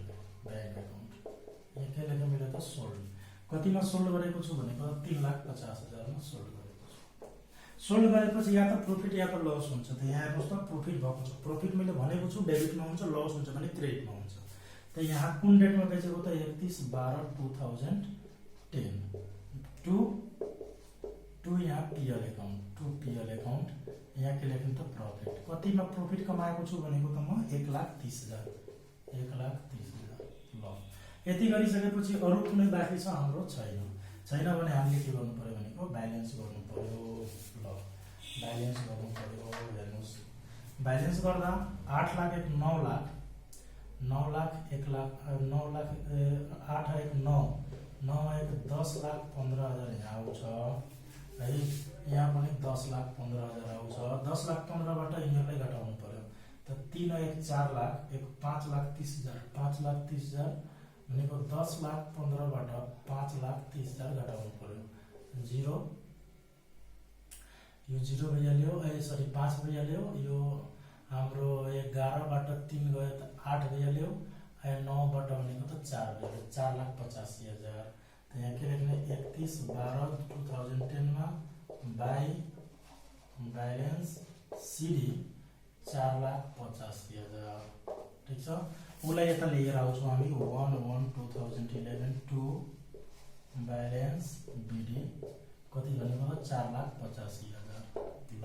Bank account यहाँ के लेख्न मिल्यो त सोल्ड। कतिमा सोल्ड गरेको छु भनेको 3,50,000 मा सोल्ड गरेको छु। सोल्ड गरेपछि या त प्रॉफिट या त लस हुन्छ। त यहाँ हेर्नुहोस् त प्रॉफिट भएको छ। प्रॉफिट मैले भनेको छु डेबिटमा हुन्छ, लस हुन्छ भने क्रेडिटमा हुन्छ। त यहाँ कुन डेटमा बेचेको त 31/12/2010 टु यहाँ P L account. To P L account यहाँ के लेख्नु त प्रॉफिट। कतिमा प्रॉफिट कमाएको छु भनेको त म 1,30,000। 1,30,000। ल यति गरिसकेपछि अरु कुनै बाँकी छ हाम्रो छैन। छैन भने हामीले के गर्नु पर्यो भनेको ब्यालेन्स गर्नु पर्यो। ल ब्यालेन्स गर्नु पर्यो। हेर्नुस् ब्यालेन्स गर्दा 8 लाख 1 9 लाख 9 लाख 1 लाख 9 लाख 8 1 9 9 1 10,15,000 यहाँ आउँछ है। यहाँ पनि 10,15,000 आउँछ। 10,15,000बाट यिनीहरूलाई घटाउनु पर्यो। त 3 1 4 लाख 1 5,30,000 5,30,000 भनेको 10,15,000बाट 5,30,000 घटाउनु पर्यो। 0 यो 0 भइहाल्यो। सरी 5 भइहाल्यो। यो हाम्रो 11बाट 3 गयो त 8 भइहाल्यो। 9बाट भनेको त 4 भइहाल्यो 4,85,000। त यहाँ के लेख्ने 31/12/2010 मा बाई ब्यालेन्स सिडी 4,85,000। ठीक छ। उसलाई यता लिएर आउँछौँ हामी 1/1/2011 टु ब्यालेन्स बिडी। कति भनेको 4,85,000। ल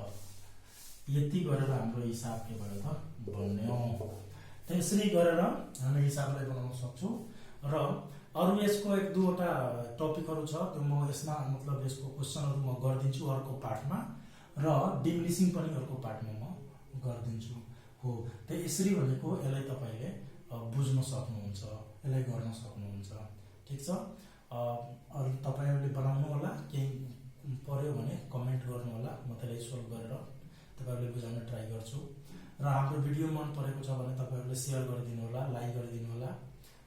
यति गरेर हाम्रो हिसाब के भयो त बन्यो। त्यसरी गरेर हामी हिसाबलाई बनाउन सक्छौँ। र अरु यसको 1-2 वटा टपिकहरु छ त्यो म यसमा मतलब यसको क्वेशनहरु म गर्दिन्छु अर्को पाठमा र डिमिनिसिङ पनि अर्को पाठमा म गर्दिन्छु। हो त यसरी भनेको यसलाई तपाईले बुझ्न सक्नुहुन्छ, यसलाई गर्न सक्नुहुन्छ। ठीक छ। अरु तपाईहरुले बनाउनु होला केही पर्यो भने कमेन्ट गर्नु होला, म त्यसलाई सोल्भ गरेर तपाईहरुले बुझाउन ट्राई गर्छु। र हाम्रो भिडियो मन परेको छ भने तपाईहरुले शेयर गरिदिनु होला, लाइक गरिदिनु होला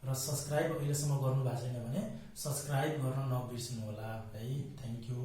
र सब्स्क्राइब अहिलेसम्म गर्नु भएको छैन भने सब्स्क्राइब गर्न नबिर्सनु होला है। Thank you.